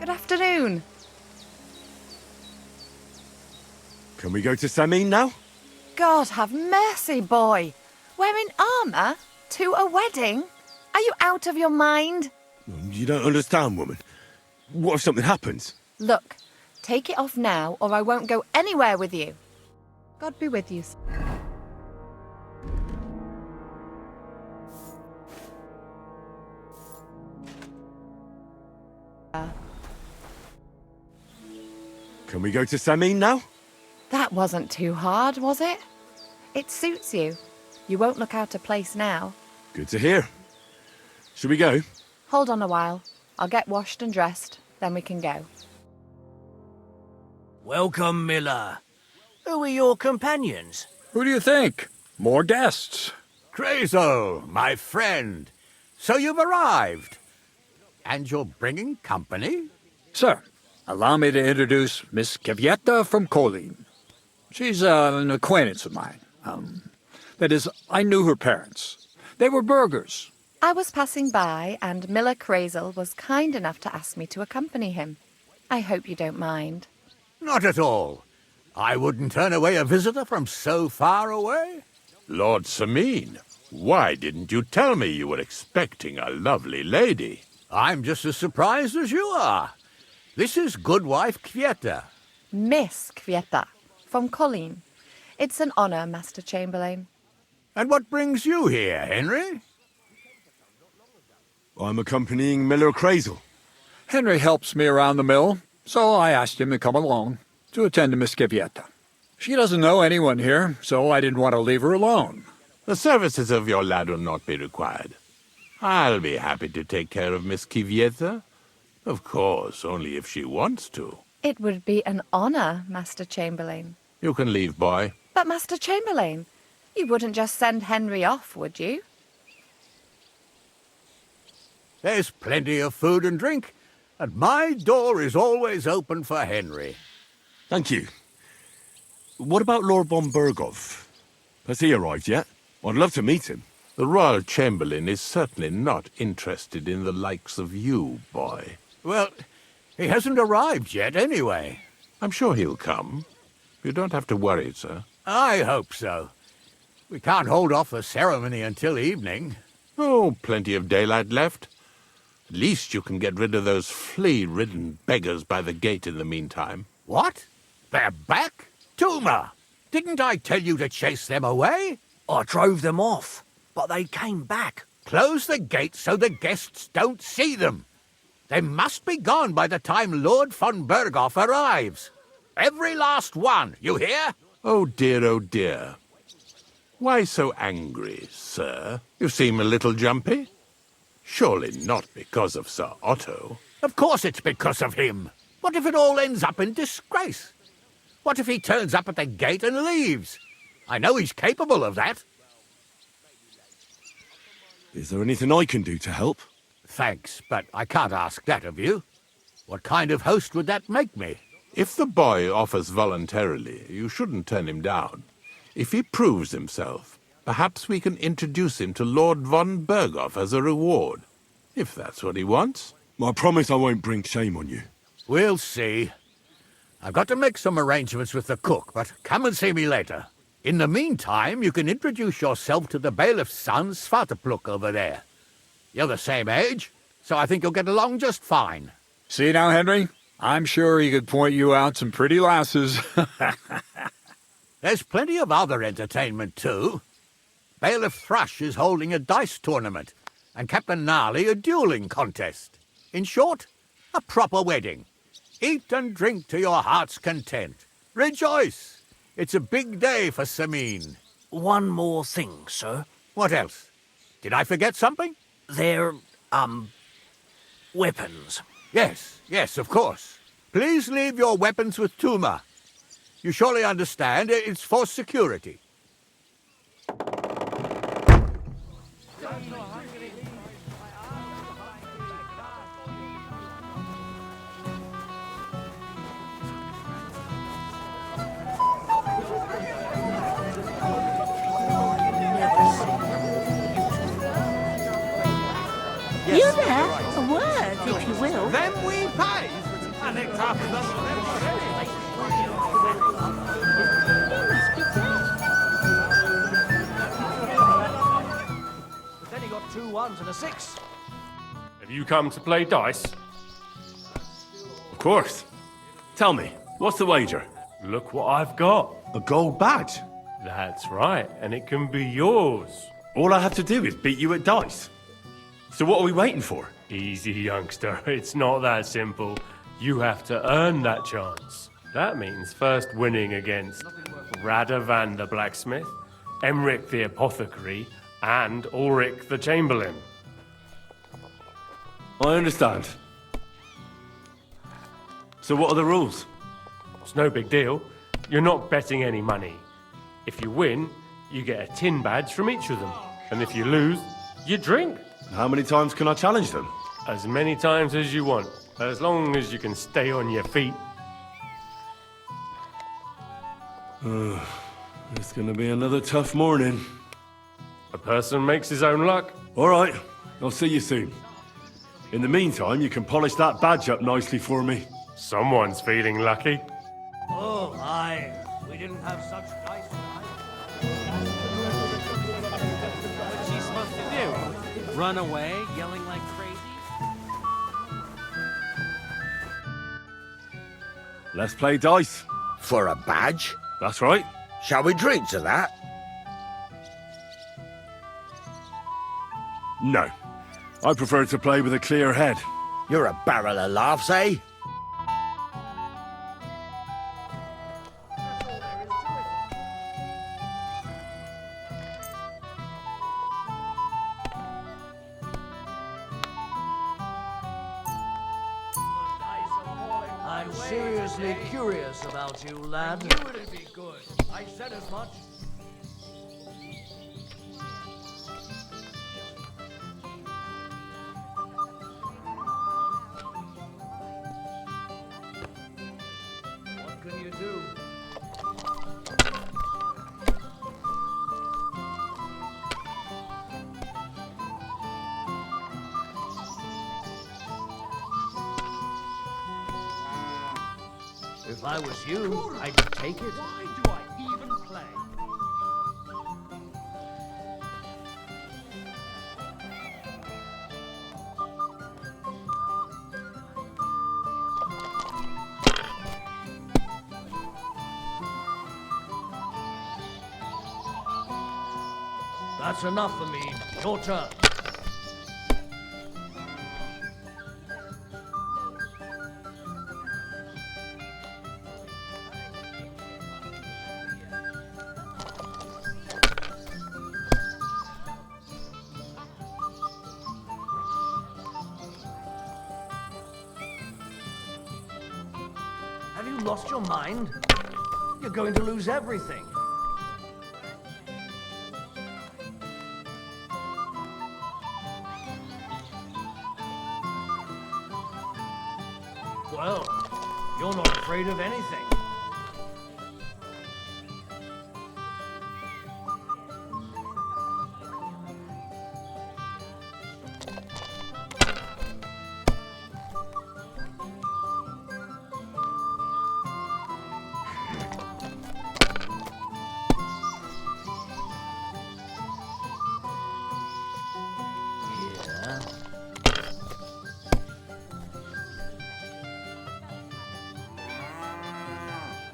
Good afternoon. Can we go to Samin now? God have mercy, boy. Wearing armour? To a wedding? Are you out of your mind? You don't understand, woman. What if something happens? Look, take it off now or I won't go anywhere with you. God be with you. Can we go to Samin now? That wasn't too hard, was it? It suits you. You won't look out of place now. Good to hear. Should we go? Hold on a while. I'll get washed and dressed, then we can go. Welcome, Miller. Who are your companions? Who do you think? More guests. Crazo, my friend. So you've arrived. And you're bringing company? Sir, allow me to introduce Miss Caviar from Colleen. She's an acquaintance of mine. That is, I knew her parents. They were burghers. I was passing by and Miller Crazel was kind enough to ask me to accompany him. I hope you don't mind. Not at all. I wouldn't turn away a visitor from so far away. Lord Samin, why didn't you tell me you were expecting a lovely lady? I'm just as surprised as you are. This is Goodwife Kvieta. Miss Kvieta, from Colleen. It's an honour, Master Chamberlain. And what brings you here, Henry? I'm accompanying Miller Crazel. Henry helps me around the mill, so I asked him to come along to attend to Miss Caviar. She doesn't know anyone here, so I didn't want to leave her alone. The services of your lad will not be required. I'll be happy to take care of Miss Kivieta. Of course, only if she wants to. It would be an honour, Master Chamberlain. You can leave, boy. But, Master Chamberlain, you wouldn't just send Henry off, would you? There's plenty of food and drink, and my door is always open for Henry. Thank you. What about Lord von Berghoff? Has he arrived yet? I'd love to meet him. The Royal Chamberlain is certainly not interested in the likes of you, boy. Well, he hasn't arrived yet anyway. I'm sure he'll come. You don't have to worry, sir. I hope so. We can't hold off the ceremony until evening. Oh, plenty of daylight left. At least you can get rid of those flea-ridden beggars by the gate in the meantime. What? They're back? Tuma! Didn't I tell you to chase them away? I drove them off, but they came back. Close the gate so the guests don't see them. They must be gone by the time Lord von Berghoff arrives. Every last one, you hear? Oh dear, oh dear. Why so angry, sir? You seem a little jumpy. Surely not because of Sir Otto. Of course it's because of him. What if it all ends up in disgrace? What if he turns up at the gate and leaves? I know he's capable of that. Is there anything I can do to help? Thanks, but I can't ask that of you. What kind of host would that make me? If the boy offers voluntarily, you shouldn't turn him down. If he proves himself, perhaps we can introduce him to Lord von Berghoff as a reward, if that's what he wants. I promise I won't bring shame on you. We'll see. I've got to make some arrangements with the cook, but come and see me later. In the meantime, you can introduce yourself to the bailiff's son, Svartepluk, over there. You're the same age, so I think you'll get along just fine. See now, Henry? I'm sure he could point you out some pretty lasses. There's plenty of other entertainment, too. Bailiff Thrush is holding a dice tournament, and Captain Gnarly a dueling contest. In short, a proper wedding. Eat and drink to your heart's content. Rejoice! It's a big day for Samin. One more thing, sir. What else? Did I forget something? They're, weapons. Yes, of course. Please leave your weapons with Tuma. You surely understand it's for security. You there? A word, if you will. Them we pay. panicked after But then he got 2 1s and a 6. Have you come to play dice? Of course. Tell me, what's the wager? Look what I've got. A gold badge. That's right, and it can be yours. All I have to do is beat you at dice. So what are we waiting for? Easy, youngster. It's not that simple. You have to earn that chance. That means first winning against Radovan the blacksmith, Emric the apothecary, and Ulrich the chamberlain. I understand. So what are the rules? It's no big deal. You're not betting any money. If you win, you get a tin badge from each of them. And if you lose, you drink. How many times can I challenge them? As many times as you want, as long as you can stay on your feet. It's gonna be another tough morning. A person makes his own luck. All right, I'll see you soon. In the meantime, you can polish that badge up nicely for me. Someone's feeling lucky. Oh, aye. We didn't have such dice. What's she supposed to do? Run away, yelling like crazy? Let's play dice. For a badge? That's right. Shall we drink to that? No. I prefer to play with a clear head. You're a barrel of laughs, eh? I'm seriously curious about you, lad. I knew it'd be good. I said as much. What can you do? If I was you, I'd take it. Why do I even play? That's enough for me. Your turn. Have you lost your mind? You're going to lose everything. Well, you're not afraid of anything.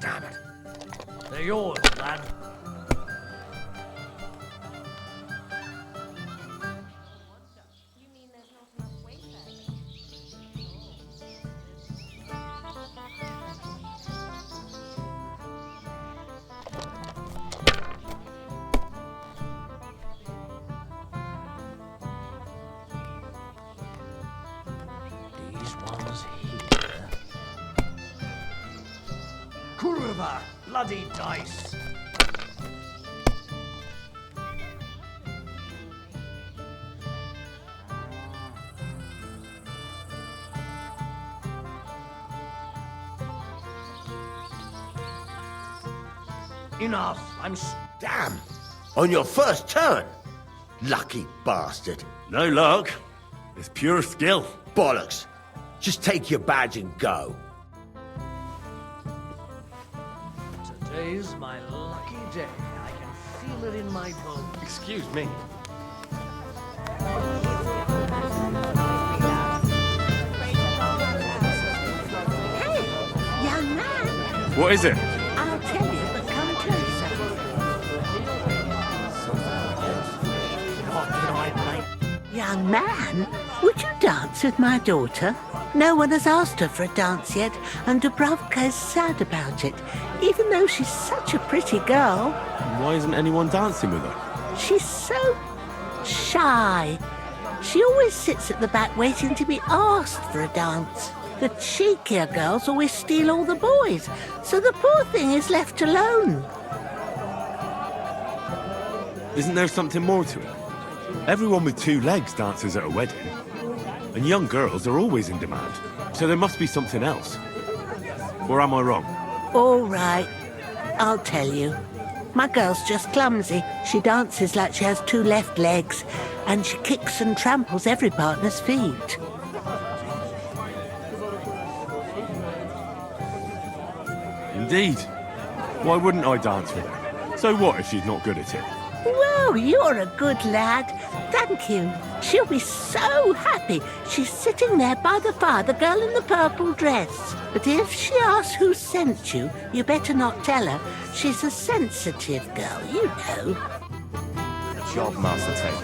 Damn it. They're yours, lad. You mean there's not enough weight there? These ones here. Kurva! Bloody dice! Enough! Damn! On your first turn! Lucky bastard. No luck. It's pure skill. Bollocks. Just take your badge and go. Today's my lucky day. I can feel it in my bones. Excuse me. Young man, What is it? I'll tell you, but come closer. Young man, would you dance with my daughter? No one has asked her for a dance yet, and Dubravka is sad about it, even though she's such a pretty girl. Why isn't anyone dancing with her? She's so shy. She always sits at the back waiting to be asked for a dance. The cheekier girls always steal all the boys, so the poor thing is left alone. Isn't there something more to it? Everyone with 2 legs dances at a wedding. And young girls are always in demand. So there must be something else. Or am I wrong? All right, I'll tell you. My girl's just clumsy. She dances like she has 2 left legs, and she kicks and tramples every partner's feet. Indeed. Why wouldn't I dance with her? So what if she's not good at it? Well, you're a good lad. Thank you. She'll be so happy. She's sitting there by the fire, the girl in the purple dress. But if she asks who sent you, you better not tell her. She's a sensitive girl, you know. Job, Master Ted.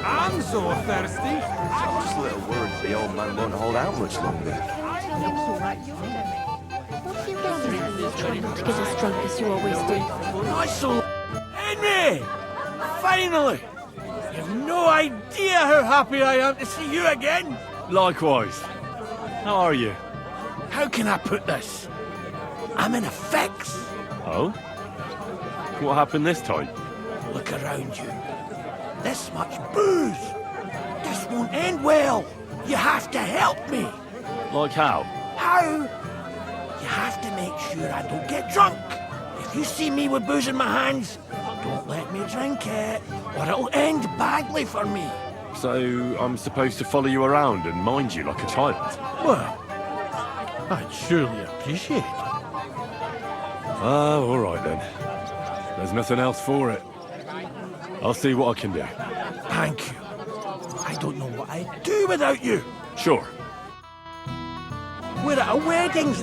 I'm so thirsty. Just a little worried the old man won't hold out much longer. Try not to get as drunk as you always do. Nice old Henry! Finally! You have no idea how happy I am to see you again. Likewise. How are you? How can I put this? I'm in a fix. Oh? What happened this time? Look around you. This much booze. This won't end well. You have to help me. Like how? How? You have to make sure I don't get drunk. If you see me with booze in my hands, don't let me drink it, or it'll end badly for me. So I'm supposed to follow you around and mind you like a child? Well, I'd surely appreciate it. Oh, all right then. There's nothing else for it. I'll see what I can do. Thank you. I don't know what I'd do without you. Sure. We're at a wedding.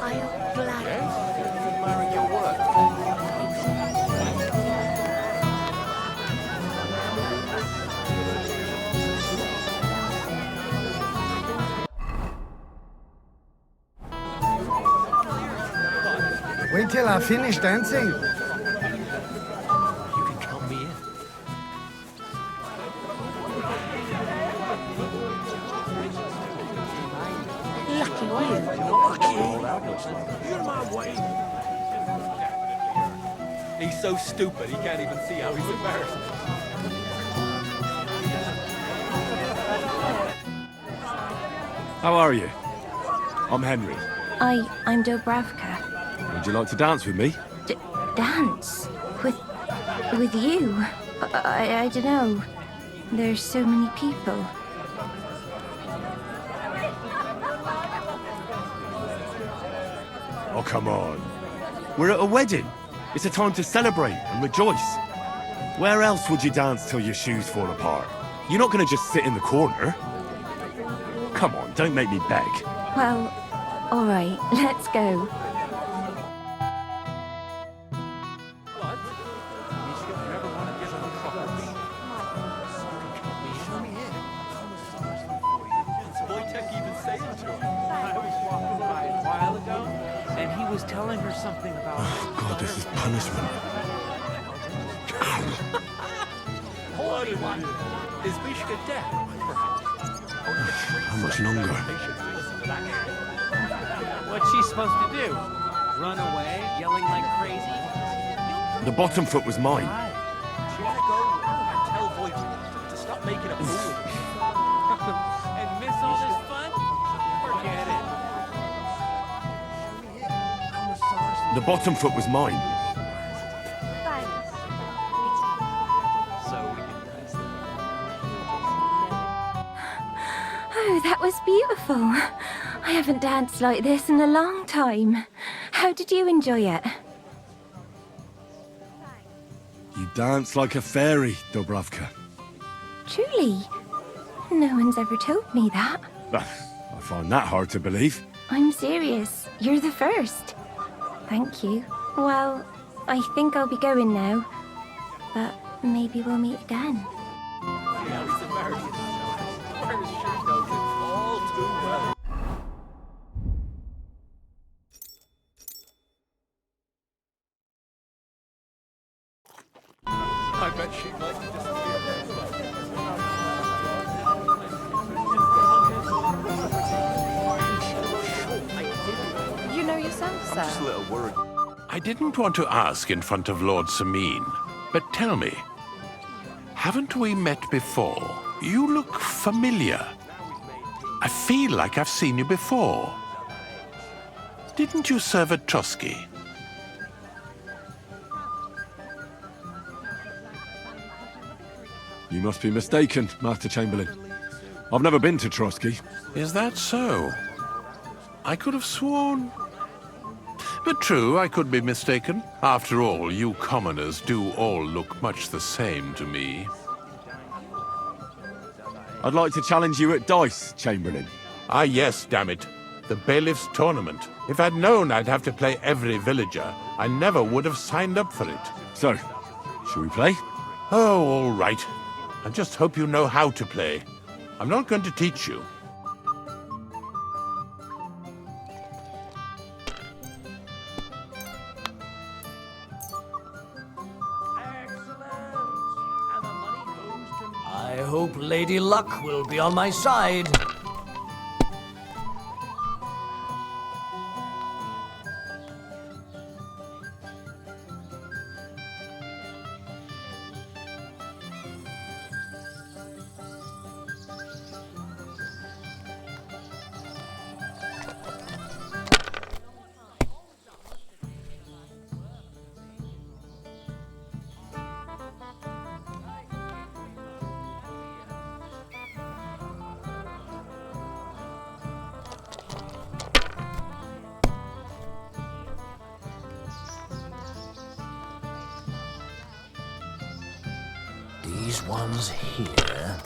I'll gladly. Wait till I finish dancing. You can count me in. Lucky you. You're my way. He's so stupid he can't even see how he's embarrassed. How are you? I'm Henry. I'm Dubravka. Would you like to dance with me? Dance? With you? I don't know. There's so many people. Oh, come on. We're at a wedding. It's a time to celebrate and rejoice. Where else would you dance till your shoes fall apart? You're not going to just sit in the corner. Come on, don't make me beg. Well, all right, let's go. Telling her something about. Oh, God, this is punishment. Holy one! Is Mishka dead? How much longer? What's she supposed to do? Run away, yelling like crazy? The bottom foot was mine. She ought to go and tell Voight to stop making a fool. And miss all this fun? Forget it. The bottom foot was mine. Oh, that was beautiful. I haven't danced like this in a long time. How did you enjoy it? You dance like a fairy, Dubravka. Truly? No one's ever told me that. I find that hard to believe. I'm serious. You're the first. Thank you. Well, I think I'll be going now. But maybe we'll meet again. I bet she'd like to disappear. You know yourself, sir. Just a little worried. I didn't want to ask in front of Lord Sameen, but tell me, haven't we met before? You look familiar. I feel like I've seen you before. Didn't you serve at Trotsky? You must be mistaken, Master Chamberlain. I've never been to Trotsky. Is that so? I could have sworn. But true, I could be mistaken. After all, you commoners do all look much the same to me. I'd like to challenge you at dice, Chamberlain. Ah, yes, damn it. The Bailiff's Tournament. If I'd known I'd have to play every villager, I never would have signed up for it. So, shall we play? Oh, all right. I just hope you know how to play. I'm not going to teach you. I hope Lady Luck will be on my side. These ones here.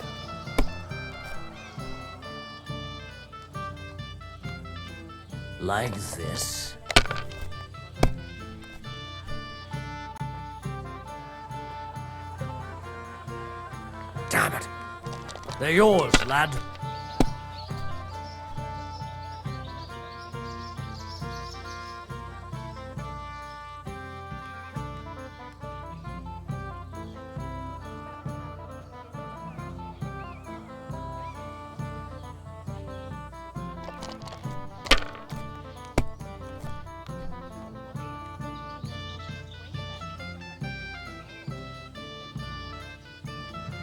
Like this. Damn it. They're yours, lad.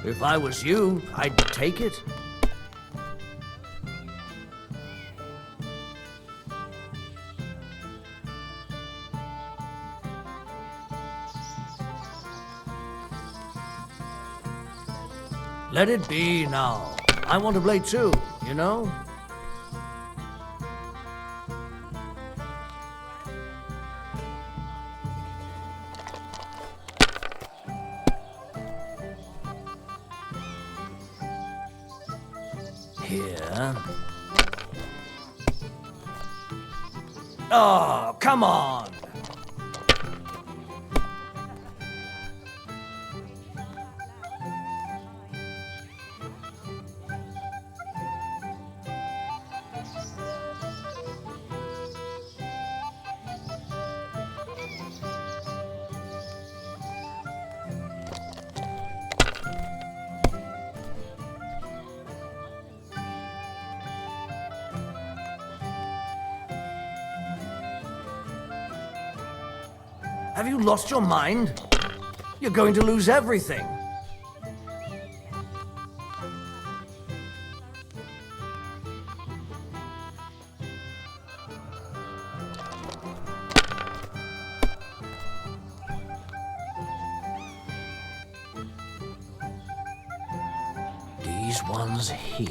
If I was you, I'd take it. Let it be now. I want to play too, you know? Here. Oh, come on! Have you lost your mind? You're going to lose everything. These ones here.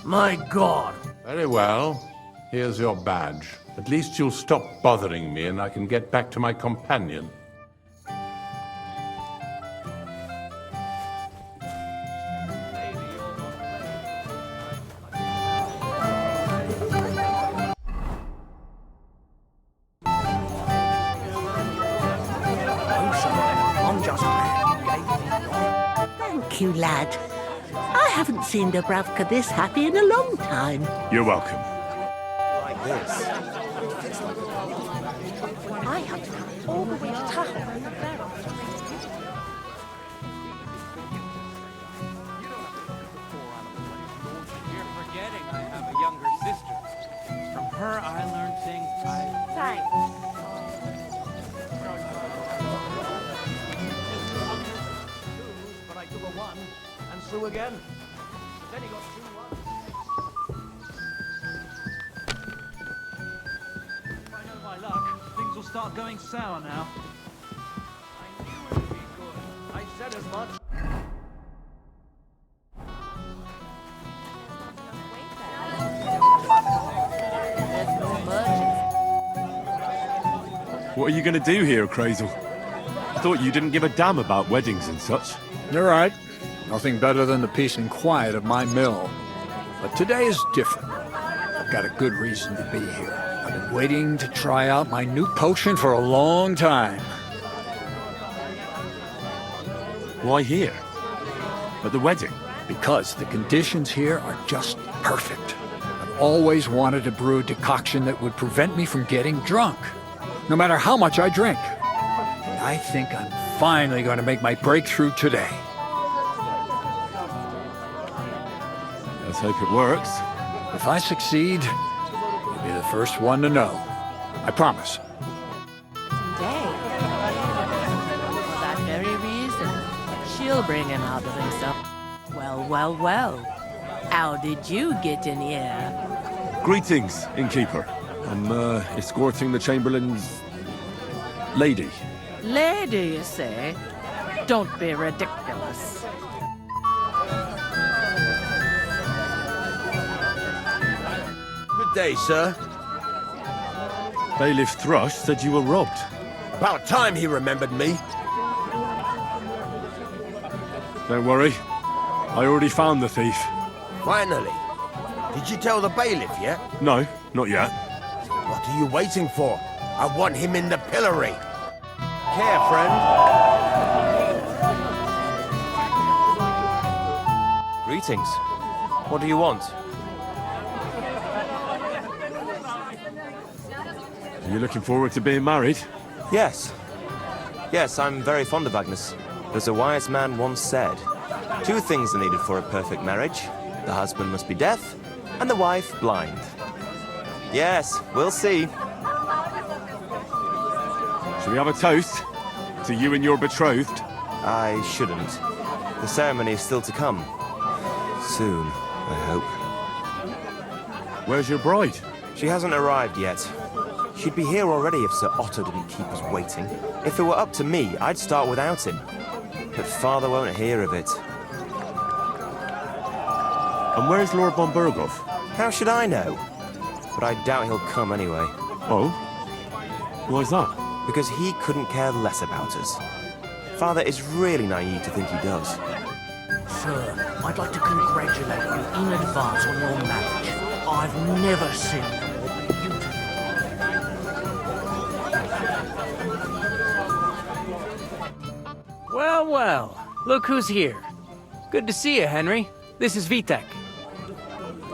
My God. Very well. Here's your badge. At least you'll stop bothering me and I can get back to my companion. Thank you, lad. I haven't seen Dubravka this happy in a long time. You're welcome. Like this. I had to come all the way to Tahoe. You're forgetting I have a younger sister. From her, I learned things Thanks. But I took a 1 and slew again. Then he got 2-1. If I know my luck, things will start going sour now. I knew it would be good. I said as much. What are you gonna do here, Crazel? I thought you didn't give a damn about weddings and such. You're right. Nothing better than the peace and quiet of my mill. But today is different. I've got a good reason to be here. I've been waiting to try out my new potion for a long time. Why here? At the wedding? Because the conditions here are just perfect. I've always wanted to brew a decoction that would prevent me from getting drunk, no matter how much I drink. And I think I'm finally going to make my breakthrough today. Let's hope it works. If I succeed, you'll be the first one to know. I promise. For that very reason, she'll bring him out of himself. Well, well, well. How did you get in here? Greetings, innkeeper. I'm, escorting the Chamberlain's... lady. Lady, you say? Don't be ridiculous. Good day, sir. Bailiff Thrush said you were robbed. About time he remembered me. Don't worry. I already found the thief. Finally. Did you tell the bailiff yet? No, not yet. What are you waiting for? I want him in the pillory. Care, friend. Greetings. What do you want? Are you looking forward to being married? Yes. Yes, I'm very fond of Agnes. As a wise man once said, 2 things are needed for a perfect marriage. The husband must be deaf, and the wife blind. Yes, we'll see. Shall we have a toast? To you and your betrothed? I shouldn't. The ceremony is still to come. Soon, I hope. Where's your bride? She hasn't arrived yet. She'd be here already if Sir Otto didn't keep us waiting. If it were up to me, I'd start without him. But Father won't hear of it. And where's Lord von Berghoff? How should I know? But I doubt he'll come anyway. Oh? Why's that? Because he couldn't care less about us. Father is really naive to think he does. Sir, I'd like to congratulate you in advance on your marriage. I've never seen a more beautiful... Well, well. Look who's here. Good to see you, Henry. This is Vitek.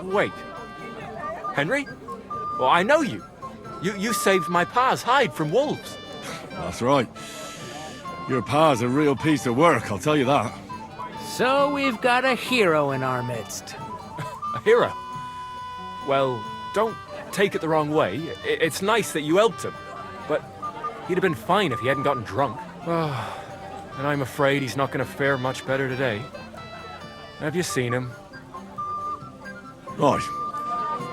Wait. Henry? Well, I know you. You saved my pa's hide from wolves. That's right. Your pa's a real piece of work, I'll tell you that. So we've got a hero in our midst. A hero? Well, don't take it the wrong way. It's nice that you helped him. But he'd have been fine if he hadn't gotten drunk. Oh, and I'm afraid he's not going to fare much better today. Have you seen him? Aye.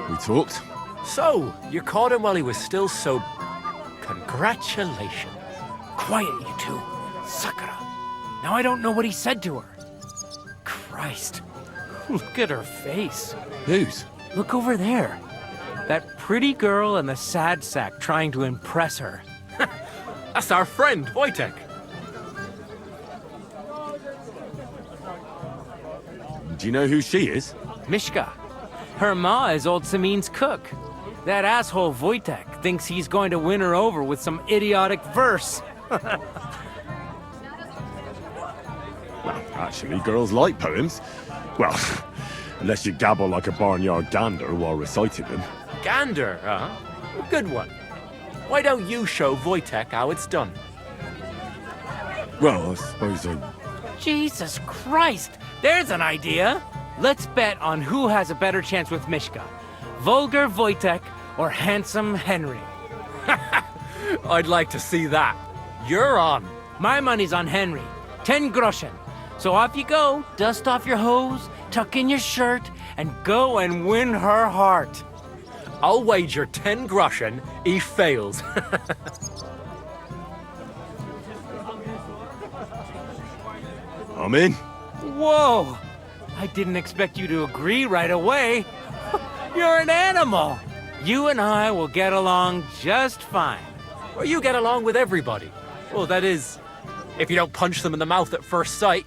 We talked. So, you caught him while he was still sober. Congratulations. Quiet, you two. Sakura. Now I don't know what he said to her. Christ. Look at her face. Whose? Look over there. That pretty girl and the sad sack trying to impress her. That's our friend, Wojtek. Do you know who she is? Mishka. Her ma is old Samin's cook. That asshole Wojtek thinks he's going to win her over with some idiotic verse. Actually, girls like poems. Well, unless you gabble like a barnyard gander while reciting them. Gander, huh? A good one. Why don't you show Wojtek how it's done? Well, I suppose I... Jesus Christ! There's an idea! Let's bet on who has a better chance with Mishka. Vulgar Wojtek or handsome Henry. I'd like to see that. You're on. My money's on Henry. 10 groschen. So off you go, dust off your hose, tuck in your shirt, and go and win her heart. I'll wager 10 groschen he fails. I'm in. Whoa! I didn't expect you to agree right away. You're an animal. You and I will get along just fine. Well, you get along with everybody. Well, that is, if you don't punch them in the mouth at first sight.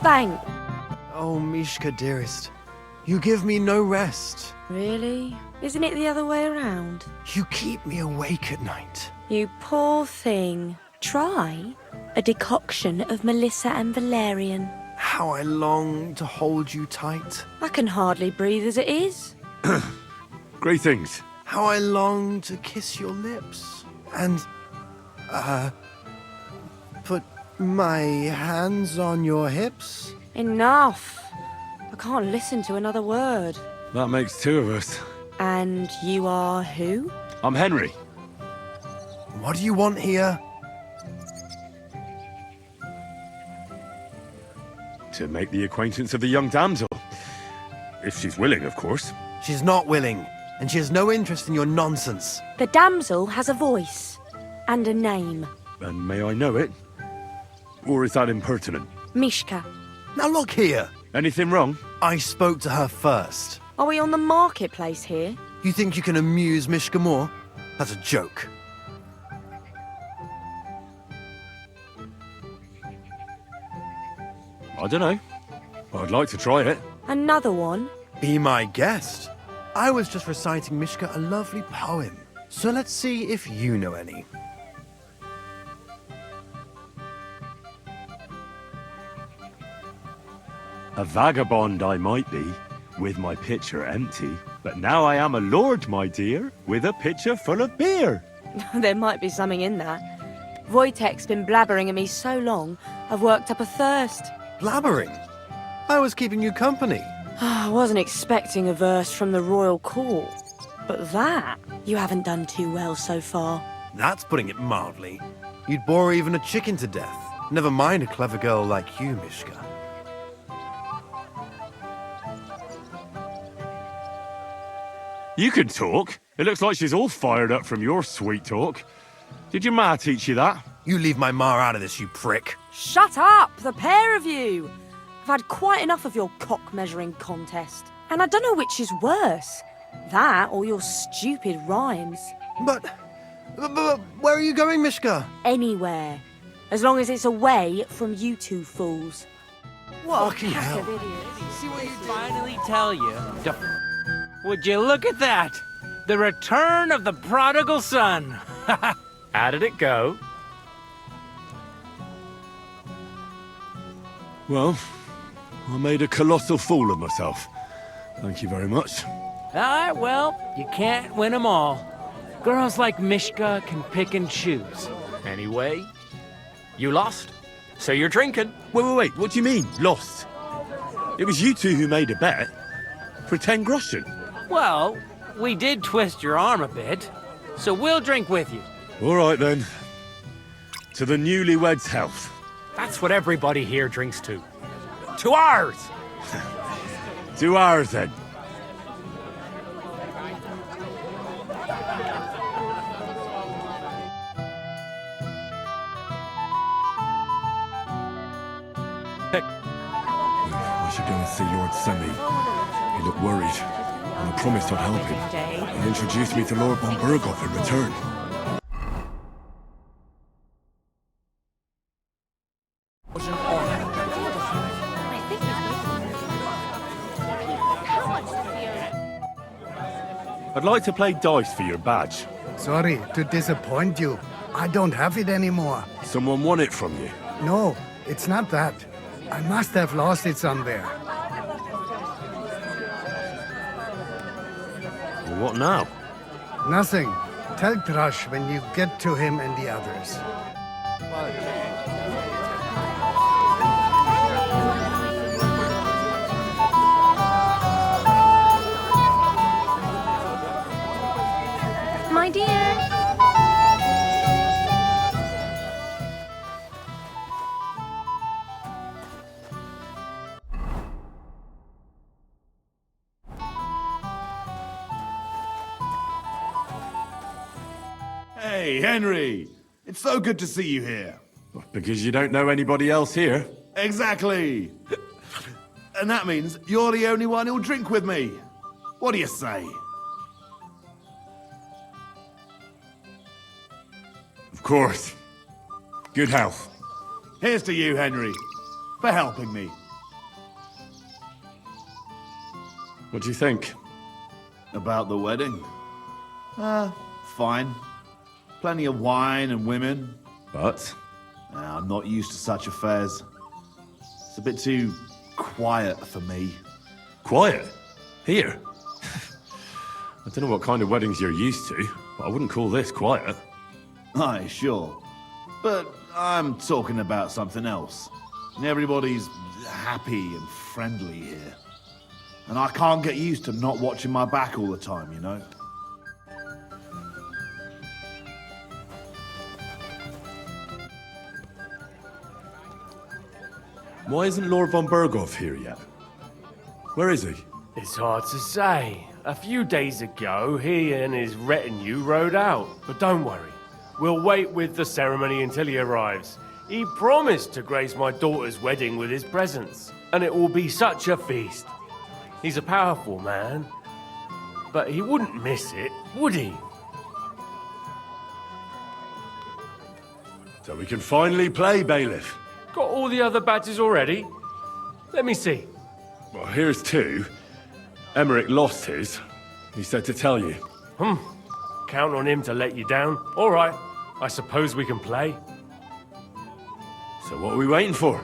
Thanks. Oh, Mishka, dearest. You give me no rest. Really? Isn't it the other way around? You keep me awake at night. You poor thing. Try a decoction of Melissa and Valerian. How I long to hold you tight. I can hardly breathe as it is. Great things. How I long to kiss your lips. And, put my hands on your hips. Enough. I can't listen to another word. That makes two of us. And you are who? I'm Henry. What do you want here? To make the acquaintance of the young damsel. If she's willing, of course. She's not willing, and she has no interest in your nonsense. The damsel has a voice and a name. And may I know it? Or is that impertinent? Mishka. Now look here. Anything wrong? I spoke to her first. Are we on the marketplace here? You think you can amuse Mishka more? That's a joke. I don't know. I'd like to try it. Another one? Be my guest. I was just reciting Mishka a lovely poem. So let's see if you know any. A vagabond I might be, with my pitcher empty. But now I am a lord, my dear, with a pitcher full of beer. There might be something in that. Wojtek's been blabbering at me so long, I've worked up a thirst. Blabbering? I was keeping you company. I wasn't expecting a verse from the royal court. But that, you haven't done too well so far. That's putting it mildly. You'd bore even a chicken to death. Never mind a clever girl like you, Mishka. You can talk. It looks like she's all fired up from your sweet talk. Did your ma teach you that? You leave my ma out of this, you prick. Shut up, the pair of you! I've had quite enough of your cock-measuring contest. And I don't know which is worse. That or your stupid rhymes. But where are you going, Mishka? Anywhere. As long as it's away from you two fools. What Fucking hell. of idiots. See what you finally tell you. Would you look at that? The return of the prodigal son. How did it go? Well, I made a colossal fool of myself. Thank you very much. Alright, well, you can't win them all. Girls like Mishka can pick and choose. Anyway, you lost, so you're drinking. Wait, what do you mean, lost? It was you two who made a bet. For 10 groschen. Well, we did twist your arm a bit, so we'll drink with you. All right, then. To the newlyweds' health. That's what everybody here drinks to. To ours! To ours, then. I should go and see Lord Semi. He looked worried, and I promised I'd help him. And introduced me to Lord von Berghoff in return. I'd like to play dice for your badge. Sorry to disappoint you. I don't have it anymore. Someone won it from you. No, it's not that. I must have lost it somewhere. Well, what now? Nothing. Tell Thrush when you get to him and the others. My dear. Hey, Henry! It's so good to see you here. Because you don't know anybody else here. Exactly! And that means you're the only one who'll drink with me. What do you say? Of course. Good health. Here's to you, Henry, for helping me. What do you think? About the wedding? Fine. Plenty of wine and women. But? I'm not used to such affairs. It's a bit too quiet for me. Quiet? Here? I don't know what kind of weddings you're used to, but I wouldn't call this quiet. Aye, sure. But I'm talking about something else. Everybody's happy and friendly here. And I can't get used to not watching my back all the time, you know? Why isn't Lord von Berghoff here yet? Where is he? It's hard to say. A few days ago, he and his retinue rode out. But don't worry. We'll wait with the ceremony until he arrives. He promised to grace my daughter's wedding with his presence. And it will be such a feast. He's a powerful man. But he wouldn't miss it, would he? So we can finally play, Bailiff. Got all the other badges already? Let me see. Well, here's two. Emmerich lost his. He said to tell you. Count on him to let you down. All right. I suppose we can play. So what are we waiting for?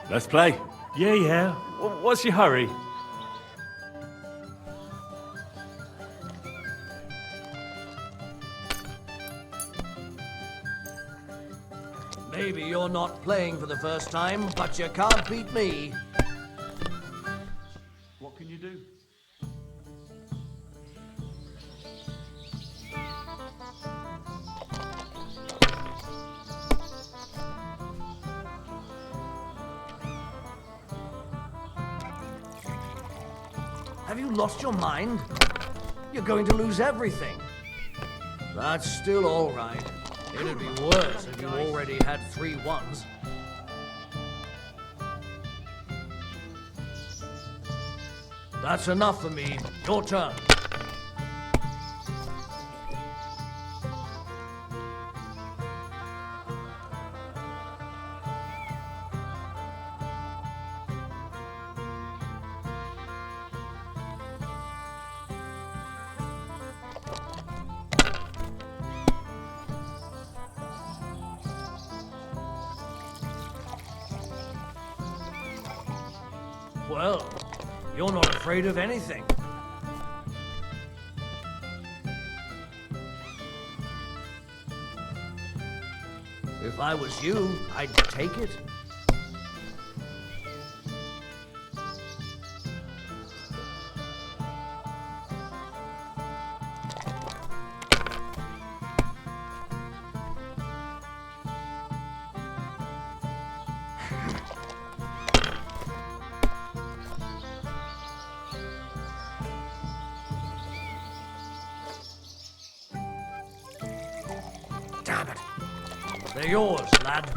Let's play. Yeah. What's your hurry? Maybe you're not playing for the first time, but you can't beat me. What can you do? Have you lost your mind? You're going to lose everything. That's still all right. It'd be worse if you already had 3 1s. That's enough for me. Your turn. Well, you're not afraid of anything. If I was you, I'd take it. Damn it. They're yours, lad.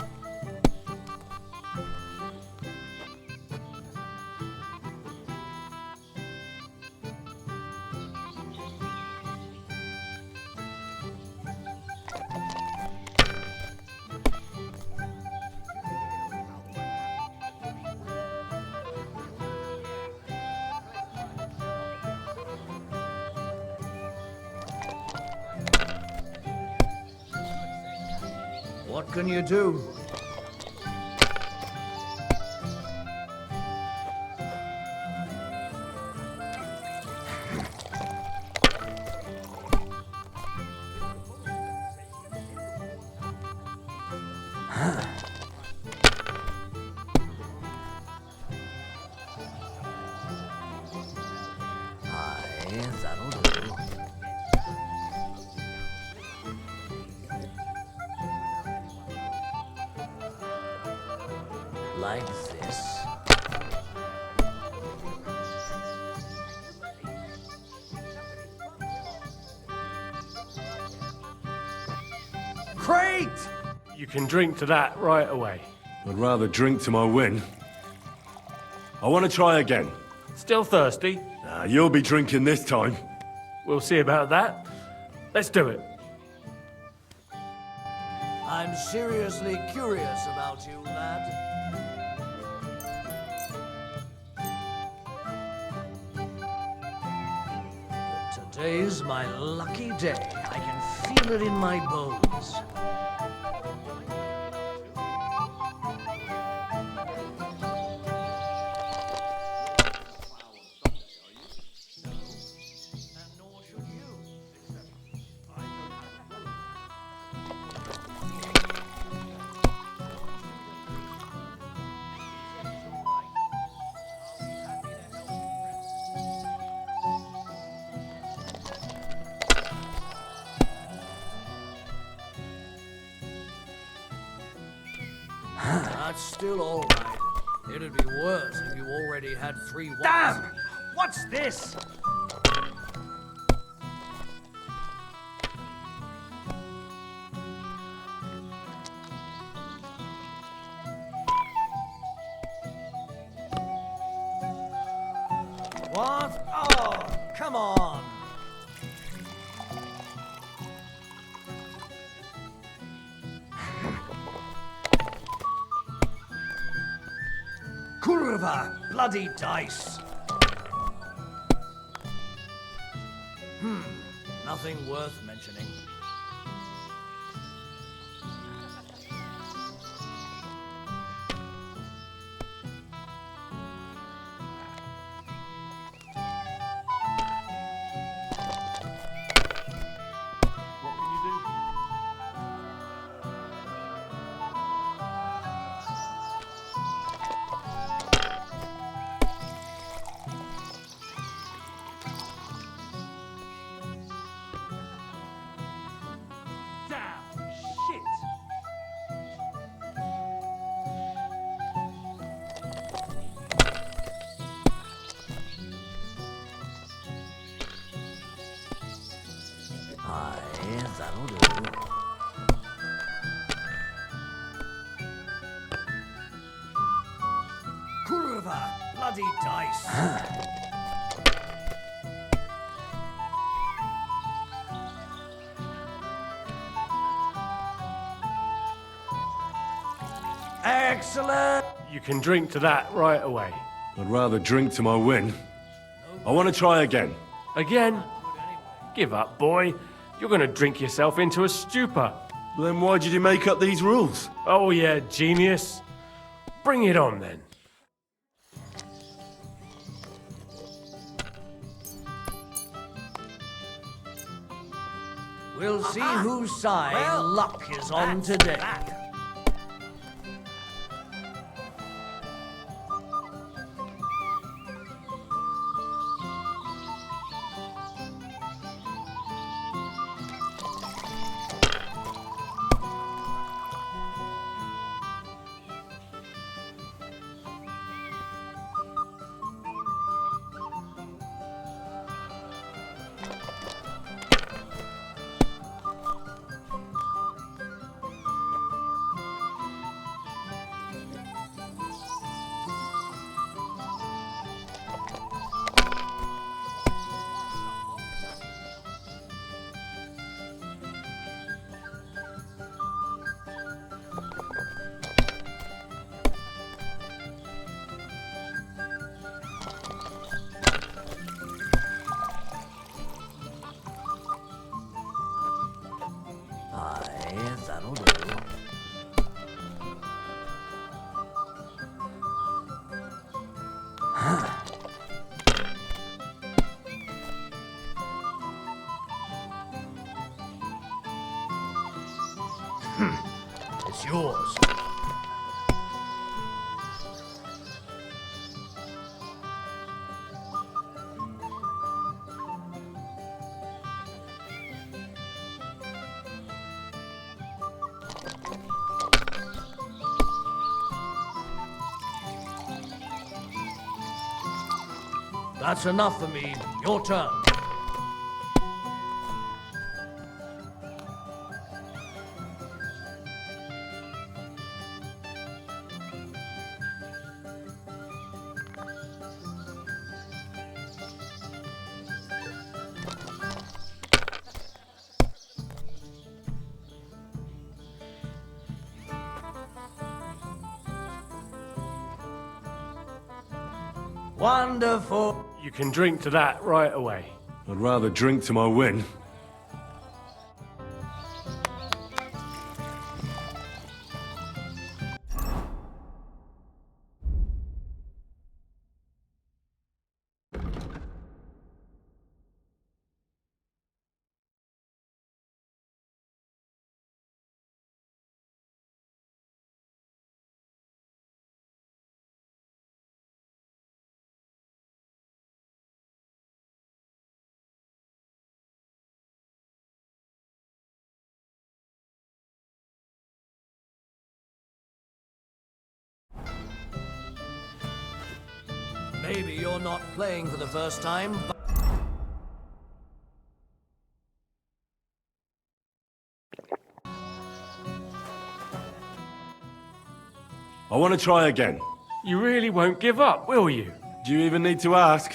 What can you do? That'll do. Like this. Great! You can drink to that right away. I'd rather drink to my win. I want to try again. Still thirsty? You'll be drinking this time. We'll see about that. Let's do it. I'm seriously curious about you, lad. Today's my lucky day. I can feel it in my bones. That's still all right. It'd be worse if you already had 3 ones. Damn! What's this? What? Oh, come on. Kurva, bloody dice. Nothing worth mentioning. That'll do. Kurva, bloody dice. Excellent. You can drink to that right away. I'd rather drink to my win. I want to try again. Again? Give up, boy. You're gonna drink yourself into a stupor. Then why did you make up these rules? Oh yeah, genius. Bring it on then. We'll see whose side luck is on today. It's yours. That's enough for me. Your turn. Wonderful. You can drink to that right away. I'd rather drink to my win. Maybe you're not playing for the first time, but... I want to try again. You really won't give up, will you? Do you even need to ask?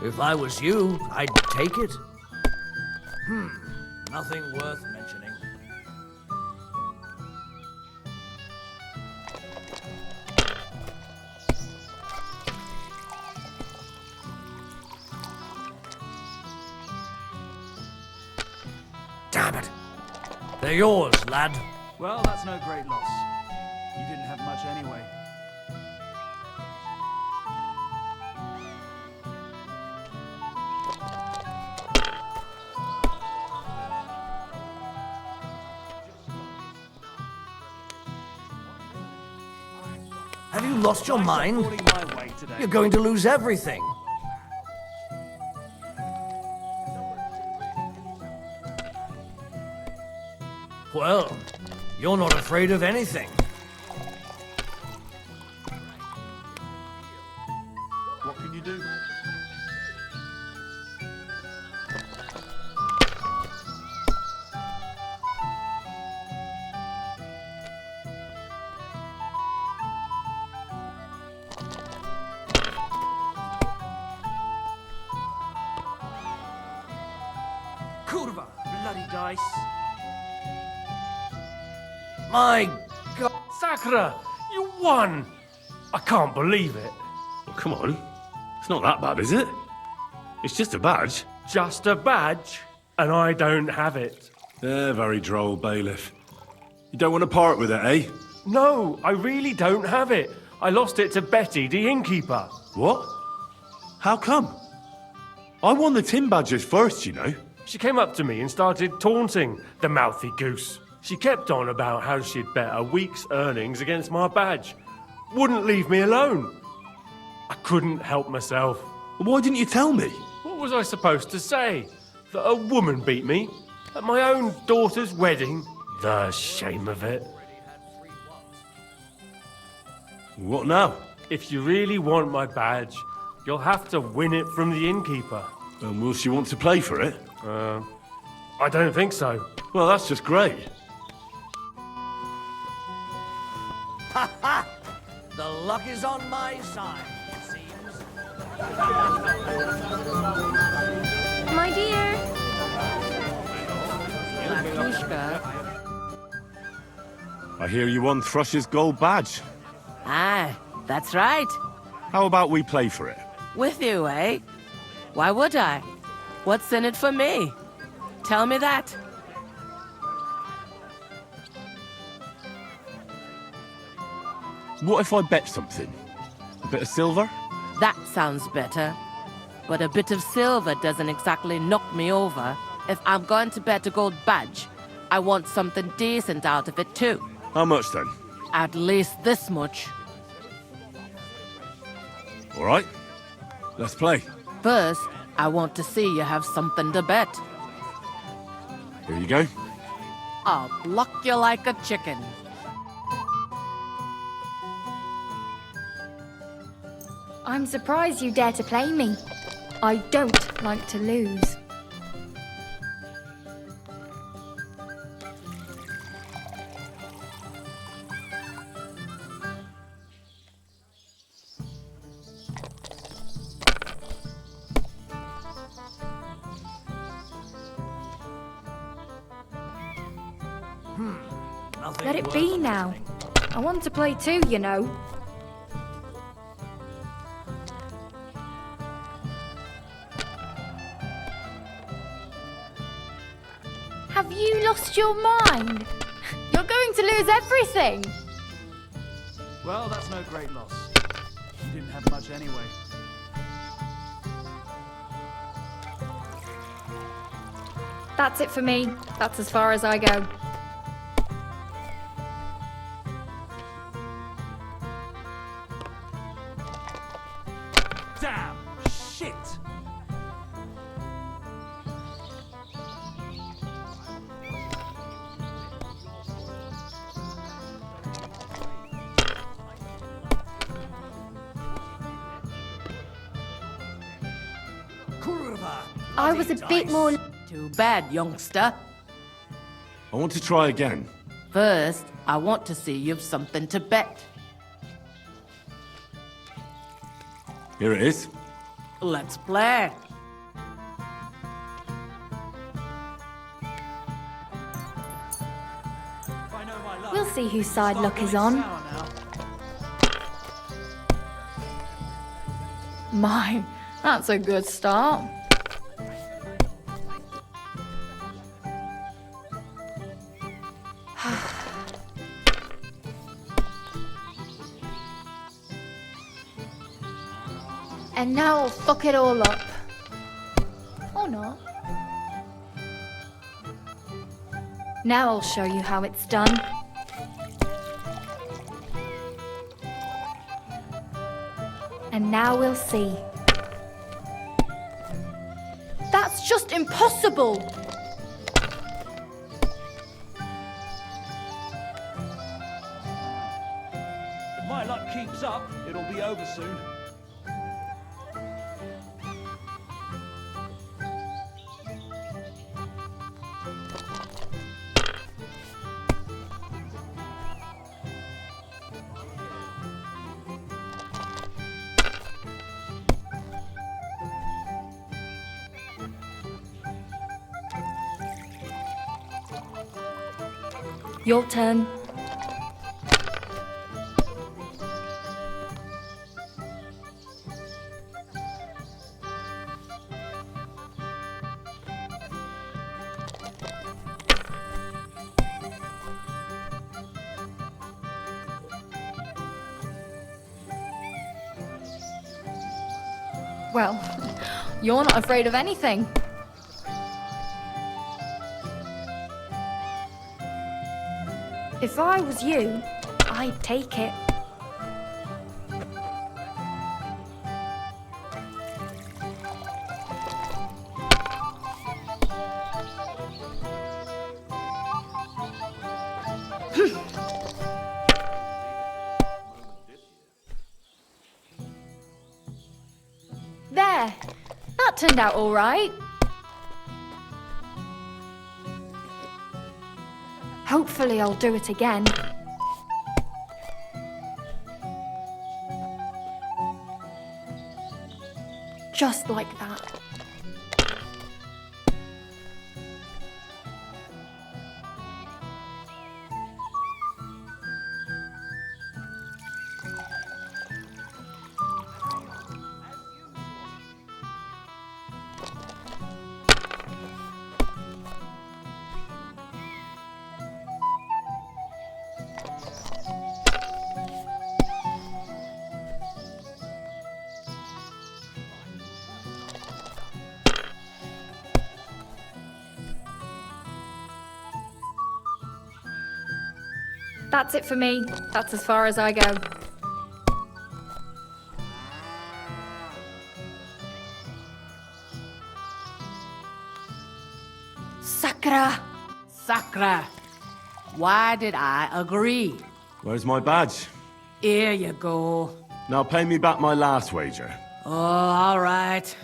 If I was you, I'd take it. Nothing worth mentioning. Damn it! They're yours, lad. Well, that's no great loss. You didn't have much anyway. Have you lost your mind? You're going to lose everything. Well, you're not afraid of anything. What can you do? Kurva, bloody dice. My God. Sakura, you won! I can't believe it. Well, come on. It's not that bad, is it? It's just a badge. Just a badge, and I don't have it. Very droll, bailiff. You don't want to part with it, eh? No, I really don't have it. I lost it to Betty, the innkeeper. What? How come? I won the tin badges first, you know. She came up to me and started taunting, the mouthy goose. She kept on about how she'd bet a week's earnings against my badge. Wouldn't leave me alone. I couldn't help myself. Why didn't you tell me? What was I supposed to say? That a woman beat me? At my own daughter's wedding? The shame of it. What now? If you really want my badge, you'll have to win it from the innkeeper. And will she want to play for it? I don't think so. Well, that's just great. Ha ha! The luck is on my side, it seems. My dear. I hear you won Thrush's gold badge. Ah, that's right. How about we play for it? With you, eh? Why would I? What's in it for me? Tell me that. What if I bet something? A bit of silver? That sounds better. But a bit of silver doesn't exactly knock me over. If I'm going to bet a gold badge, I want something decent out of it too. How much then? At least this much. All right, let's play. First, I want to see you have something to bet. Here you go. I'll block you like a chicken. I'm surprised you dare to play me. I don't like to lose. Let it be now. I want to play too, you know. Have you lost your mind? You're going to lose everything. Well, that's no great loss. You didn't have much anyway. That's it for me. That's as far as I go. Damn! Shit! I was a bit more... Too bad, youngster. I want to try again. First, I want to see you've something to bet. Here it is. Let's play. We'll see whose side luck is on. Mine. That's a good start. And now I'll fuck it all up. Or not. Now I'll show you how it's done. And now we'll see. That's just impossible! If my luck keeps up, it'll be over soon. Your turn. Well, you're not afraid of anything. If I was you, I'd take it. There. That turned out all right. Hopefully I'll do it again. Just like that. That's it for me. That's as far as I go. Sakra! Sakra! Why did I agree? Where's my badge? Here you go. Now pay me back my last wager. Oh, all right.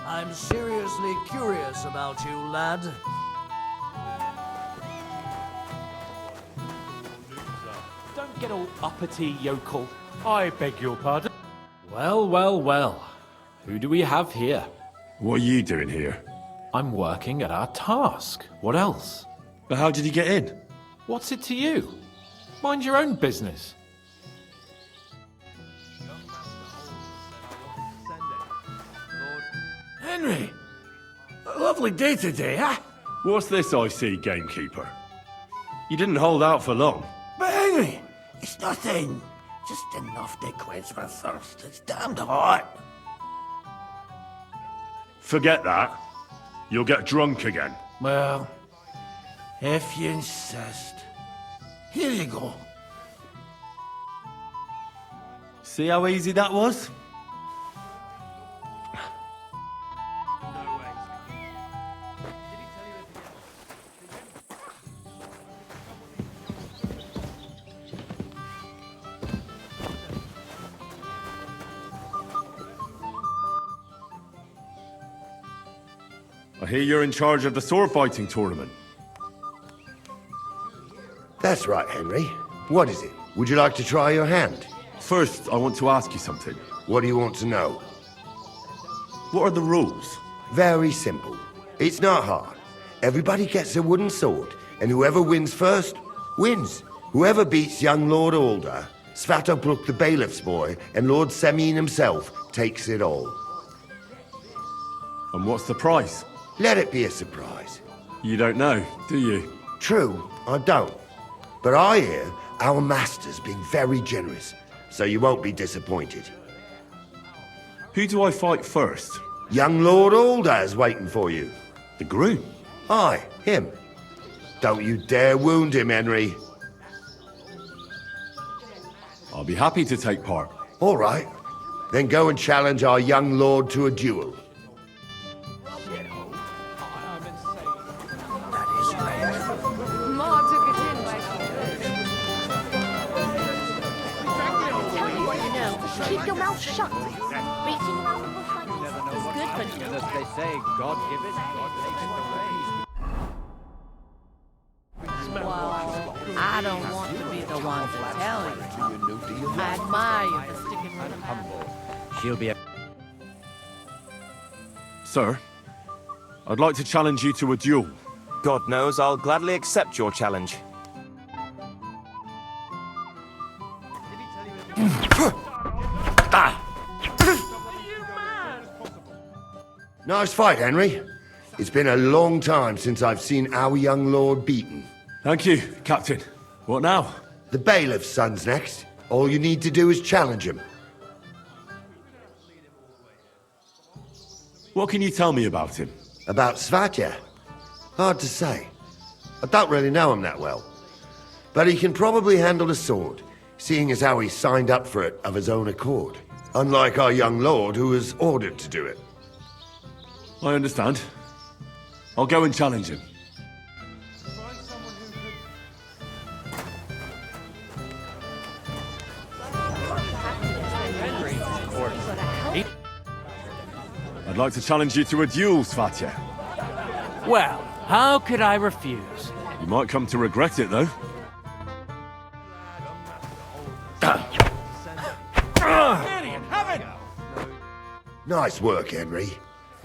I'm seriously curious about you, lad. Don't get all uppity, yokel. I beg your pardon. Well, well, well. Who do we have here? What are you doing here? I'm working at our task. What else? But how did you get in? What's it to you? Mind your own business. Henry! A lovely day today, huh? What's this I see, gamekeeper? You didn't hold out for long. But Henry, it's nothing. Just enough to quench my thirst. It's damned hot. Forget that. You'll get drunk again. Well, if you insist. Here you go. See how easy that was? I hear you're in charge of the sword fighting tournament. That's right, Henry. What is it? Would you like to try your hand? First, I want to ask you something. What do you want to know? What are the rules? Very simple. It's not hard. Everybody gets a wooden sword, and whoever wins first, wins. Whoever beats young Lord Alder, Svatopluk the bailiff's boy, and Lord Semyon himself takes it all. And what's the price? Let it be a surprise. You don't know, do you? True, I don't. But I hear our master's being very generous, so you won't be disappointed. Who do I fight first? Young Lord Alder is waiting for you. The groom? Aye, him. Don't you dare wound him, Henry. I'll be happy to take part. All right. Then go and challenge our young lord to a duel. Keep your mouth shut. Beating around the bush like this is good for you. As they say, God give it, God takes it away. Well, I don't want to be the one to tell you. I admire you for sticking with him. Humble. She'll be a... Sir, I'd like to challenge you to a duel. God knows I'll gladly accept your challenge. Nice fight, Henry. It's been a long time since I've seen our young lord beaten. Thank you, Captain. What now? The bailiff's son's next. All you need to do is challenge him. What can you tell me about him? About Svatya? Hard to say. I don't really know him that well. But he can probably handle a sword, seeing as how he signed up for it of his own accord. Unlike our young lord, who was ordered to do it. I understand. I'll go and challenge him. I'd like to challenge you to a duel, Svatya. Well, how could I refuse? You might come to regret it, though. Nice work, Henry.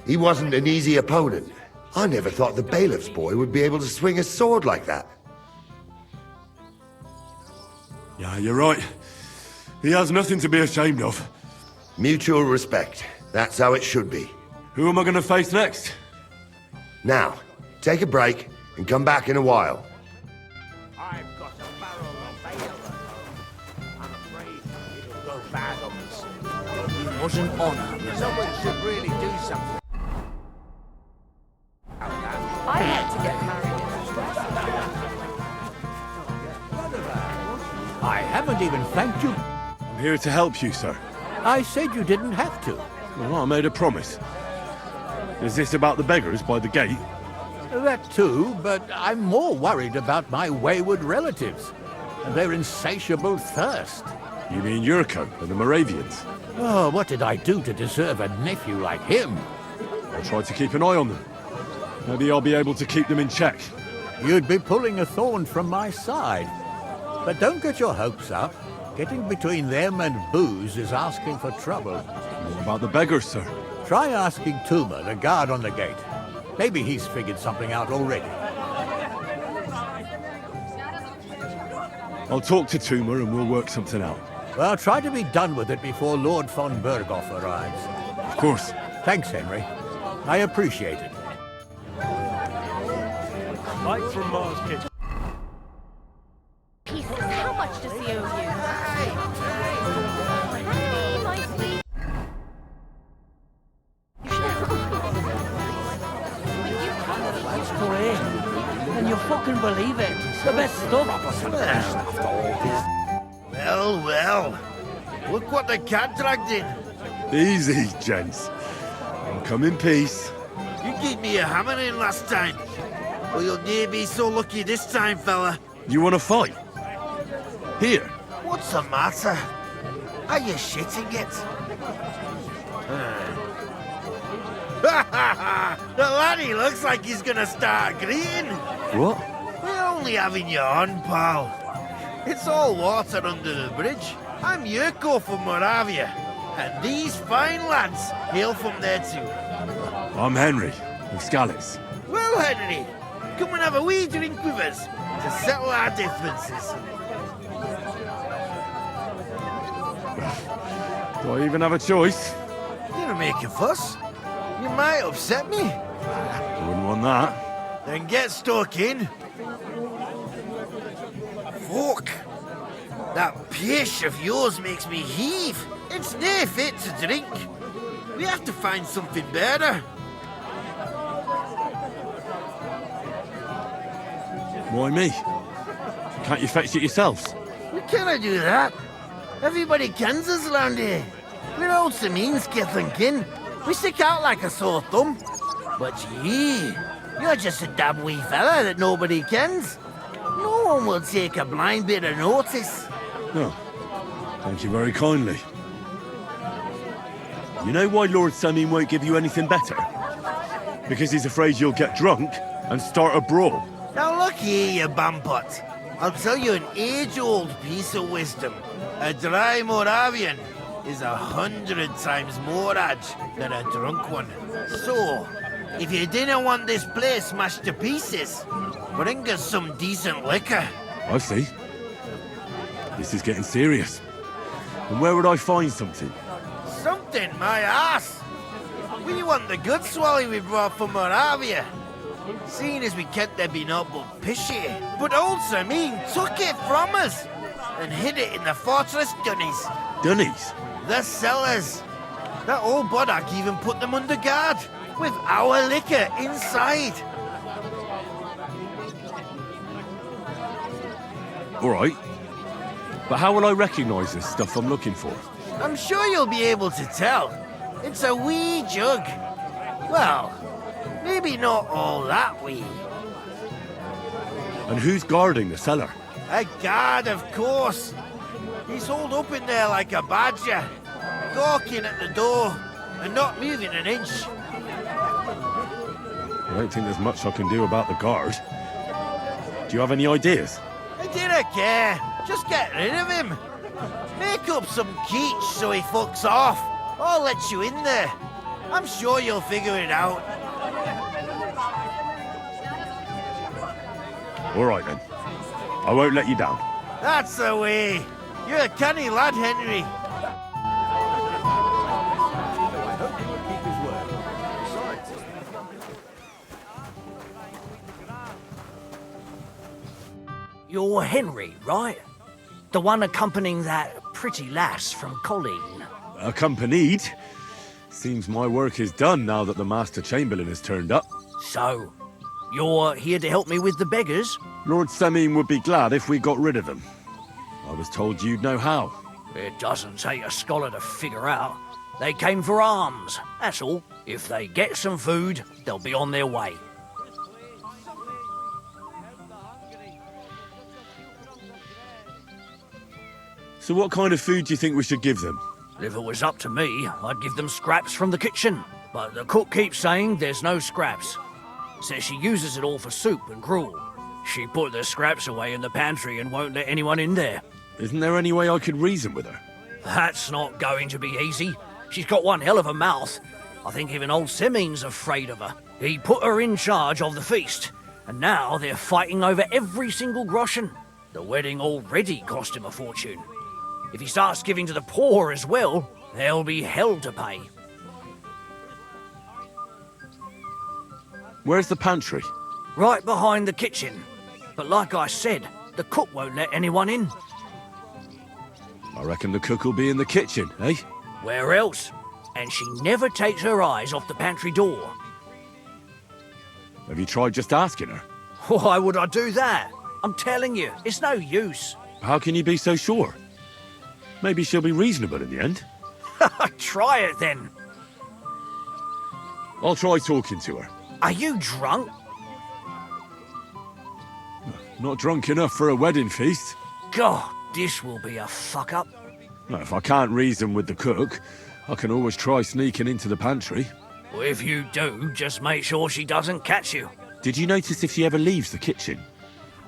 He wasn't an easy opponent. I never thought the bailiff's boy would be able to swing a sword like that. Yeah, you're right. He has nothing to be ashamed of. Mutual respect. That's how it should be. Who am I going to face next? Now, take a break and come back in a while. I've got a barrel of ale at home. I'm afraid it'll go bad on us. It was an honor. Someone should really do something. I had to get married in a dress. I haven't even thanked you. I'm here to help you, sir. I said you didn't have to. Well, I made a promise. Is this about the beggars by the gate? That too, but I'm more worried about my wayward relatives and their insatiable thirst. You mean Yurko and the Moravians? Oh, what did I do to deserve a nephew like him? I tried to keep an eye on them. Maybe I'll be able to keep them in check. You'd be pulling a thorn from my side. But don't get your hopes up. Getting between them and booze is asking for trouble. What about the beggars, sir? Try asking Tuma, the guard on the gate. Maybe he's figured something out already. I'll talk to Tuma and we'll work something out. Well, try to be done with it before Lord von Berghoff arrives. Of course. Thanks, Henry. I appreciate it. Light from Mars Kitchen. Pieces, how much does he owe you? Hey, my sweet. That's great. And you'll fucking believe it. It's the best stuff. Well, well. Look what the cat dragged in. Easy, gents. I'll come in peace. You gave me a hammer in last time. Well, you'll near be so lucky this time, fella. You want to fight? Here. What's the matter? Are you shitting it? The laddie looks like he's gonna start agreeing. What? We're only having you on, pal. It's all water under the bridge. I'm Yurko from Moravia, and these fine lads hail from there too. I'm Henry, of Skalitz. Well, Henry, come and have a wee drink with us to settle our differences. Do I even have a choice? Don't make a fuss. You might upset me. I wouldn't want that. Then get stuck in. Fuck. That pish of yours makes me heave. It's nae fit to drink. We have to find something better. Why me? Can't you fetch it yourselves? We cannot do that. Everybody kens us round here. We're old Saminsky thinking. We stick out like a sore thumb. But ye, you're just a dab wee fella that nobody kens. No one will take a blind bit of notice. No. Thank you very kindly. You know why Lord Samin won't give you anything better? Because he's afraid you'll get drunk and start a brawl. Now look here, you bampot. I'll tell you an age-old piece of wisdom. A dry Moravian is 100 times more edge than a drunk one. So, if you didn't want this place smashed to pieces, bring us some decent liquor. I see. This is getting serious. And where would I find something? Something, my ass. We want the good swally we brought from Moravia. Seeing as we can't there be not but pishy. But old Samin took it from us and hid it in the fortress dunnies. Dunnies? The cellars. That old Bodak even put them under guard with our liquor inside. All right. But how will I recognize this stuff I'm looking for? I'm sure you'll be able to tell. It's a wee jug. Well, maybe not all that wee. And who's guarding the cellar? A guard, of course. He's holed up in there like a badger, gawking at the door and not moving an inch. I don't think there's much I can do about the guard. Do you have any ideas? I didn't care. Just get rid of him. Make up some keech so he fucks off. I'll let you in there. I'm sure you'll figure it out. All right, then. I won't let you down. That's the way. You're a canny lad, Henry. You're Henry, right? The one accompanying that pretty lass from Colleen. Accompanied? Seems my work is done now that the Master Chamberlain has turned up. So, you're here to help me with the beggars? Lord Semine would be glad if we got rid of them. I was told you'd know how. It doesn't take a scholar to figure out. They came for alms, that's all. If they get some food, they'll be on their way. So what kind of food do you think we should give them? If it was up to me, I'd give them scraps from the kitchen. But the cook keeps saying there's no scraps. Says she uses it all for soup and gruel. She put the scraps away in the pantry and won't let anyone in there. Isn't there any way I could reason with her? That's not going to be easy. She's got one hell of a mouth. I think even old Semine's afraid of her. He put her in charge of the feast, and now they're fighting over every single groschen. The wedding already cost him a fortune. If he starts giving to the poor as well, there'll be hell to pay. Where's the pantry? Right behind the kitchen. But like I said, the cook won't let anyone in. I reckon the cook will be in the kitchen, eh? Where else? And she never takes her eyes off the pantry door. Have you tried just asking her? Why would I do that? I'm telling you, it's no use. How can you be so sure? Maybe she'll be reasonable in the end. Try it then. I'll try talking to her. Are you drunk? Not drunk enough for a wedding feast. God, this will be a fuck-up. Well, if I can't reason with the cook, I can always try sneaking into the pantry. Well, if you do, just make sure she doesn't catch you. Did you notice if she ever leaves the kitchen?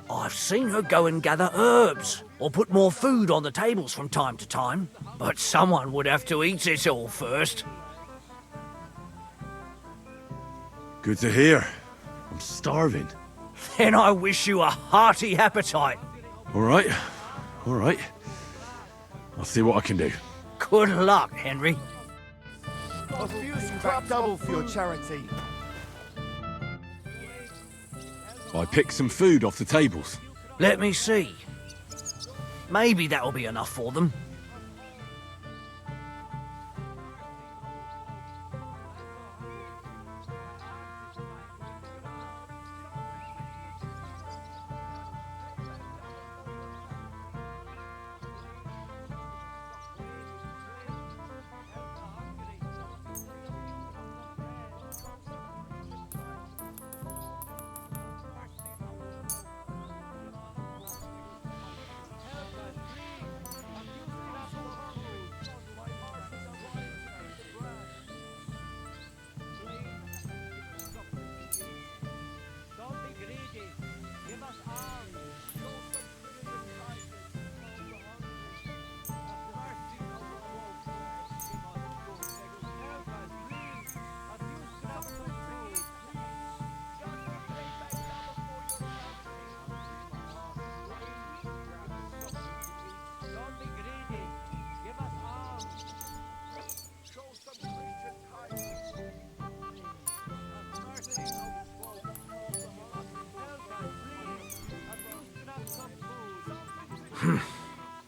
I've seen her go and gather herbs, or put more food on the tables from time to time. But someone would have to eat it all first. Good to hear. I'm starving. Then I wish you a hearty appetite. All right. All right. I'll see what I can do. Good luck, Henry. A few scrap double for your charity. I picked some food off the tables. Let me see. Maybe that'll be enough for them.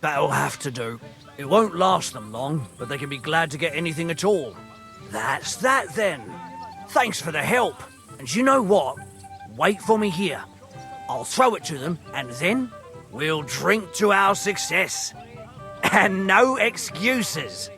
That'll have to do. It won't last them long, but they can be glad to get anything at all. That's that then. Thanks for the help. And you know what? Wait for me here. I'll throw it to them, and then we'll drink to our success. And no excuses.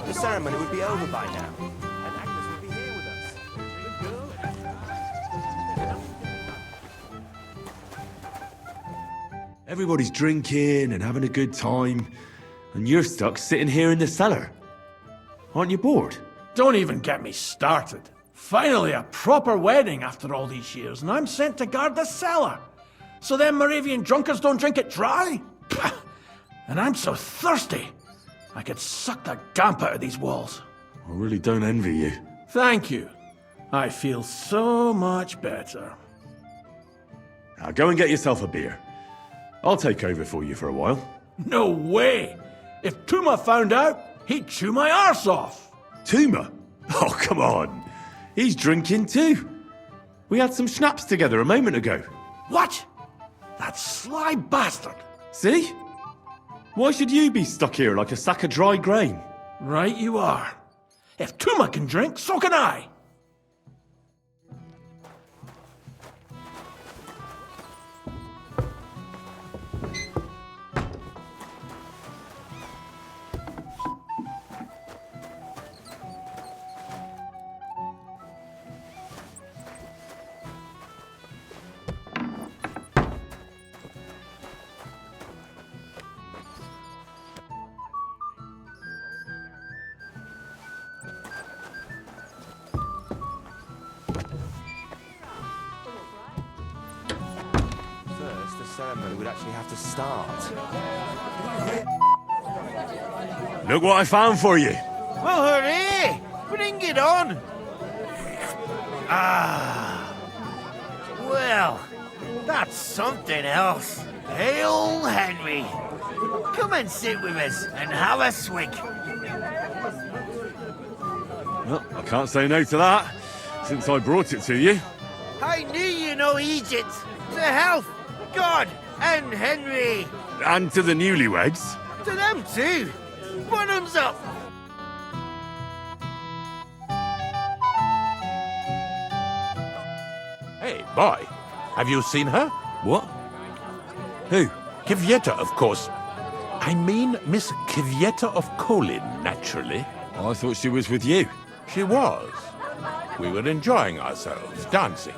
The ceremony would be over by now, and Agnes would be here with us. Good girl. Everybody's drinking and having a good time, and you're stuck sitting here in the cellar. Aren't you bored? Don't even get me started. Finally, a proper wedding after all these years, and I'm sent to guard the cellar. So them Moravian drunkards don't drink it dry? Pah! And I'm so thirsty, I could suck the gamp out of these walls. I really don't envy you. Thank you. I feel so much better. Now go and get yourself a beer. I'll take over for you for a while. No way! If Tuma found out, he'd chew my arse off. Tuma? Oh, come on. He's drinking too. We had some schnapps together a moment ago. What? That sly bastard. See? Why should you be stuck here like a sack of dry grain? Right you are. If Tuma can drink, so can I. Ceremony would actually have to start. Look what I found for you. Well, hooray! Bring it on! Ah. Well, that's something else. Hail Henry! Come and sit with us and have a swig. Well, I can't say no to that, since I brought it to you. I knew you know Egypt. To health, God, and Henry. And to the newlyweds. To them too. Bottoms up. Hey, boy. Have you seen her? What? Who? Kvyetta, of course. I mean Miss Kvyetta of Kolin, naturally. I thought she was with you. She was. We were enjoying ourselves, dancing.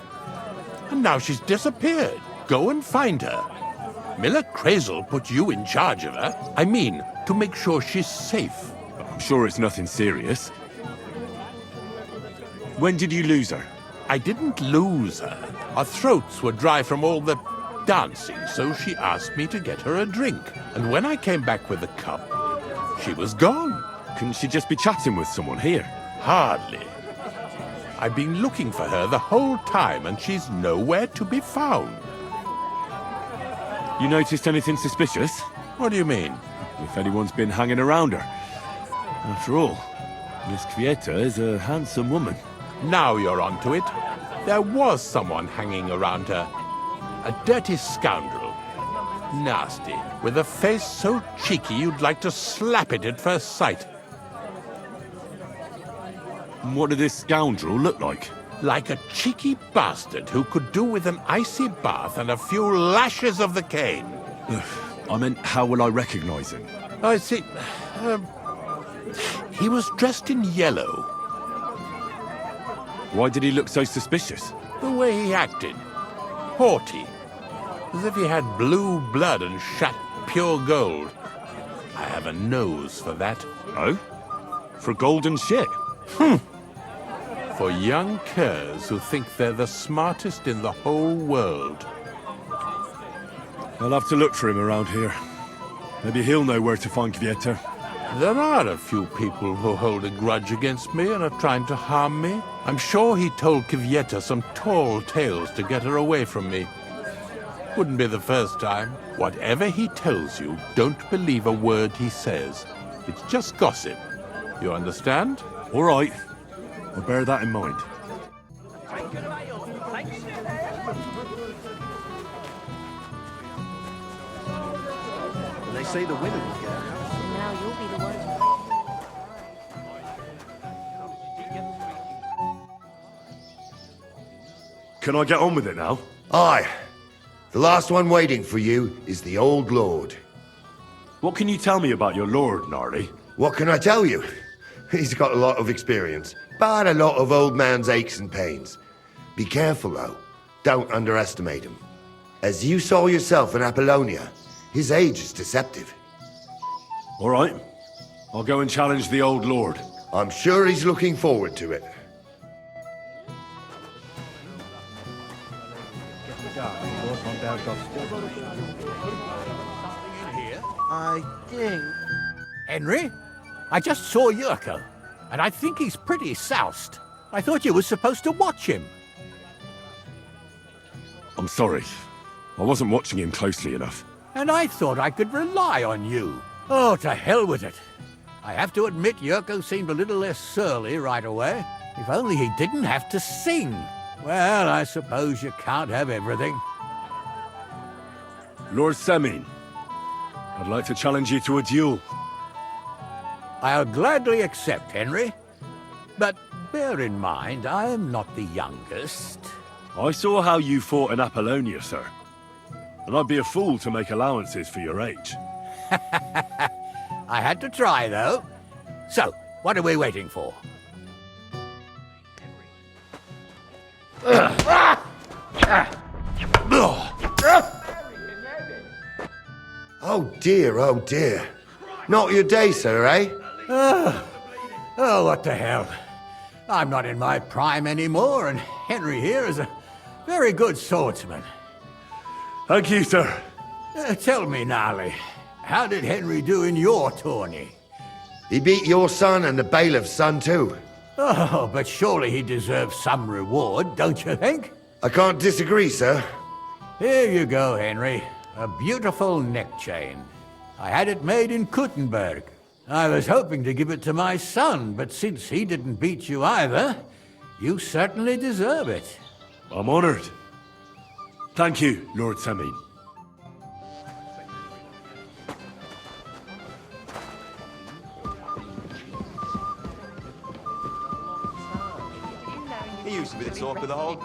And now she's disappeared. Go and find her. Miller Crazel put you in charge of her. I mean, to make sure she's safe. I'm sure it's nothing serious. When did you lose her? I didn't lose her. Our throats were dry from all the dancing, so she asked me to get her a drink. And when I came back with the cup, she was gone. Couldn't she just be chatting with someone here? Hardly. I've been looking for her the whole time, and she's nowhere to be found. You noticed anything suspicious? What do you mean? If anyone's been hanging around her. After all, Miss Kvyetta is a handsome woman. Now you're onto it. There was someone hanging around her. A dirty scoundrel. Nasty, with a face so cheeky you'd like to slap it at first sight. What did this scoundrel look like? Like a cheeky bastard who could do with an icy bath and a few lashes of the cane. I meant, how will I recognize him? I see. He was dressed in yellow. Why did he look so suspicious? The way he acted. Haughty. As if he had blue blood and shat pure gold. I have a nose for that. Oh? For golden shit? For young curs who think they're the smartest in the whole world. I'll have to look for him around here. Maybe he'll know where to find Kvyetta. There are a few people who hold a grudge against me and are trying to harm me. I'm sure he told Kvyetta some tall tales to get her away from me. Wouldn't be the first time. Whatever he tells you, don't believe a word he says. It's just gossip. You understand? All right. I'll bear that in mind. They say the winner will get a house. Now you'll be the one. Can I get on with it now? Aye. The last one waiting for you is the Old Lord. What can you tell me about your lord, Gnarly? What can I tell you? He's got a lot of experience, but a lot of old man's aches and pains. Be careful, though. Don't underestimate him. As you saw yourself in Apollonia, His age is deceptive. All right. I'll go and challenge the old lord. I'm sure he's looking forward to it. I think... Henry? I just saw Yurko, and I think he's pretty soused. I thought you were supposed to watch him. I'm sorry. I wasn't watching him closely enough. And I thought I could rely on you. Oh, to hell with it. I have to admit Yurko seemed a little less surly right away. If only he didn't have to sing. Well, I suppose you can't have everything. Lord Semin, I'd like to challenge you to a duel. I'll gladly accept, Henry. But bear in mind, I am not the youngest. I saw how you fought in Apollonia, sir. And I'd be a fool to make allowances for your age. I had to try, though. So, what are we waiting for? Oh dear. Not your day, sir, eh? Oh, what the hell. I'm not in my prime anymore, and Henry here is a very good swordsman. Thank you, sir. Tell me, Gnarly, how did Henry do in your tourney? He beat your son and the bailiff's son, too. Oh, but surely he deserves some reward, don't you think? I can't disagree, sir. Here you go, Henry. A beautiful neck chain. I had it made in Kuttenberg. I was hoping to give it to my son, but since he didn't beat you either, you certainly deserve it. I'm honored. Thank you, Lord Semin. He used to be the talk of the whole...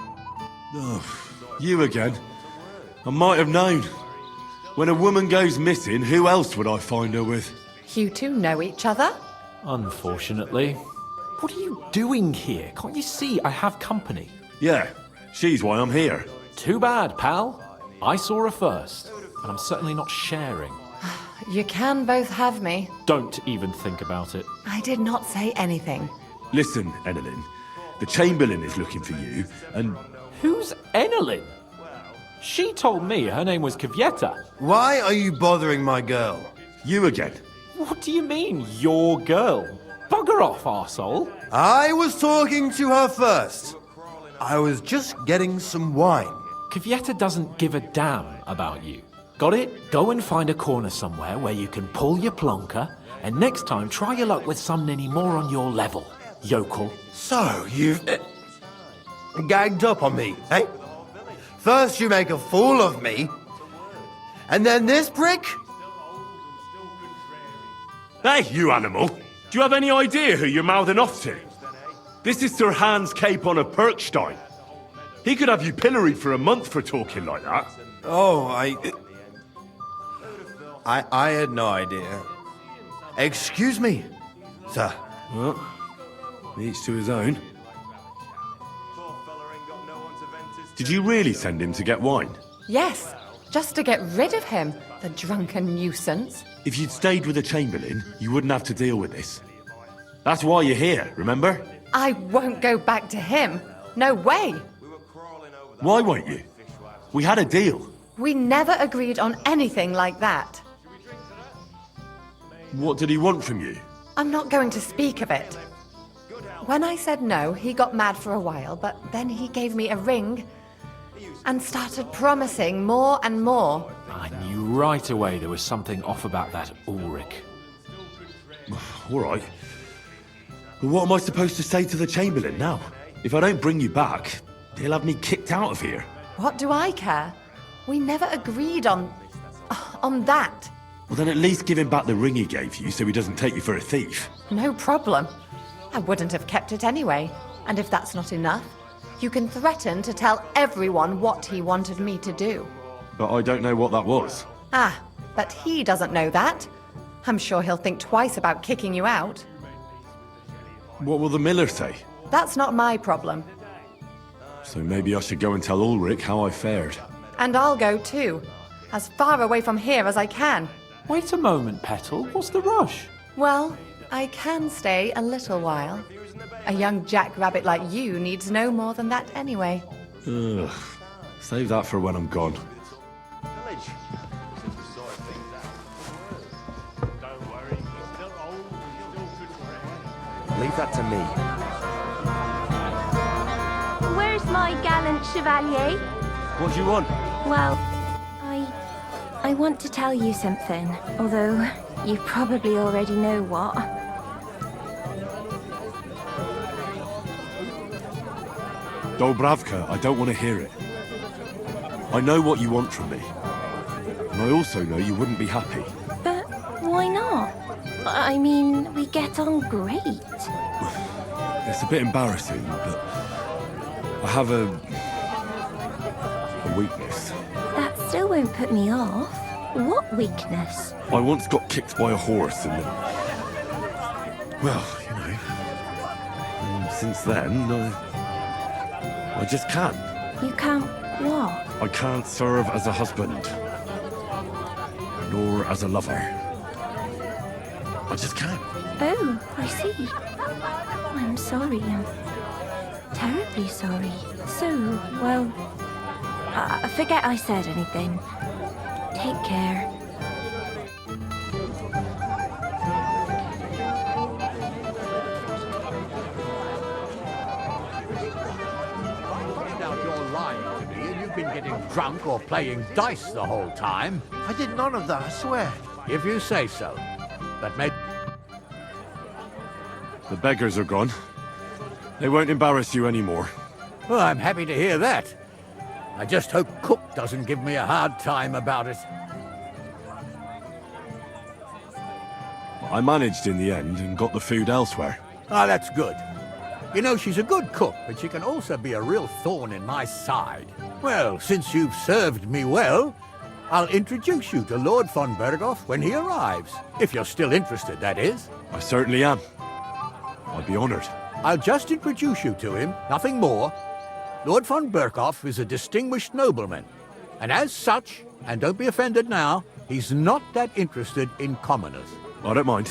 Oh, you again. I might have known. When a woman goes missing, who else would I find her with? You two know each other? Unfortunately. What are you doing here? Can't you see I have company? Yeah, she's why I'm here. Too bad, pal. I saw her first, and I'm certainly not sharing. You can both have me. Don't even think about it. I did not say anything. Listen, Enelin. The Chamberlain is looking for you, and... Who's Enelin? She told me her name was Caviar. Why are you bothering my girl? You again. What do you mean, your girl? Bugger off, arsehole. I was talking to her first. I was just getting some wine. Caviar doesn't give a damn about you. Got it? Go and find a corner somewhere where you can pull your plonker, and next time try your luck with somebody more on your level, yokel. So, you've gagged up on me, eh? First you make a fool of me, and then this prick? Hey, you animal! Do you have any idea who you're mouthing off to? This is Sir Hans Cape on a Perkstein. He could have you pilloried for a month for talking like that. Oh, I had no idea. Excuse me, sir. Well, each to his own. Did you really send him to get wine? Yes, just to get rid of him, the drunken nuisance. If you'd stayed with the Chamberlain, you wouldn't have to deal with this. That's why you're here, remember? I won't go back to him. No way. Why won't you? We had a deal. We never agreed on anything like that. What did he want from you? I'm not going to speak of it. When I said no, he got mad for a while, but then he gave me a ring and started promising more and more. I knew right away there was something off about that Ulrich. All right. But what am I supposed to say to the Chamberlain now? If I don't bring you back, he'll have me kicked out of here. What do I care? We never agreed on that. Well, then at least give him back the ring he gave you so he doesn't take you for a thief. No problem. I wouldn't have kept it anyway. And if that's not enough, you can threaten to tell everyone what he wanted me to do. But I don't know what that was. Ah, but he doesn't know that. I'm sure he'll think twice about kicking you out. What will the miller say? That's not my problem. So maybe I should go and tell Ulrich how I fared. And I'll go too. as far away from here as I can. Wait a moment, Petal. What's the rush? Well, I can stay a little while. A young jackrabbit like you needs no more than that anyway. Ugh. Save that for when I'm gone. Leave that to me. Where's my gallant chevalier? What do you want? Well, I want to tell you something, although you probably already know what. Dobravka, I don't want to hear it. I know what you want from me. And I also know you wouldn't be happy. But why not? I mean, we get on great. It's a bit embarrassing, but I have a weakness. That still won't put me off. What weakness? I once got kicked by a horse and then... Well, you know... And since then, I just can't. You can't what? I can't serve as a husband. Nor as a lover. I just can't. Oh, I see. I'm sorry. I'm terribly sorry. So, well, forget I said anything. Take care. Find out you're lying to me and you've been getting drunk or playing dice the whole time. I did none of that, I swear. If you say so. But maybe... The beggars are gone. They won't embarrass you anymore. Well, I'm happy to hear that. I just hope Cook doesn't give me a hard time about it. I managed in the end and got the food elsewhere. Ah, that's good. You know, she's a good cook, but she can also be a real thorn in my side. Well, since you've served me well, I'll introduce you to Lord von Berghoff when he arrives. If you're still interested, that is. I certainly am. I'd be honored. I'll just introduce you to him, nothing more. Lord von Berghoff is a distinguished nobleman, and as such, and don't be offended now, he's not that interested in commoners. I don't mind.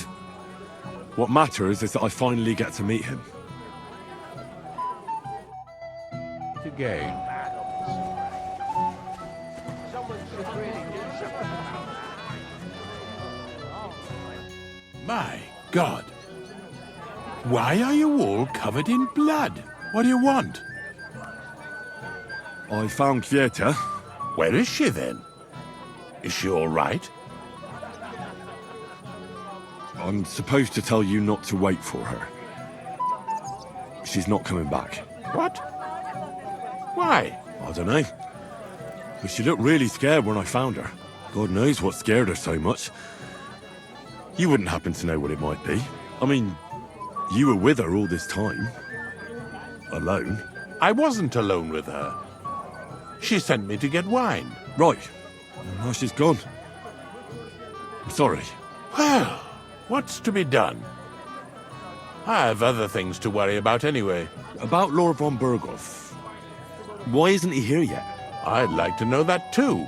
What matters is that I finally get to meet him. Again. My God. Why are you all covered in blood? What do you want? I found Kvieta. Where is she then? Is she all right? I'm supposed to tell you not to wait for her. She's not coming back. What? Why? I don't know. But she looked really scared when I found her. God knows what scared her so much. You wouldn't happen to know what it might be. I mean, you were with her all this time. Alone. I wasn't alone with her. She sent me to get wine. Right. And now she's gone. I'm sorry. Well, what's to be done? I have other things to worry about anyway. About Lord von Berghoff. Why isn't he here yet? I'd like to know that too.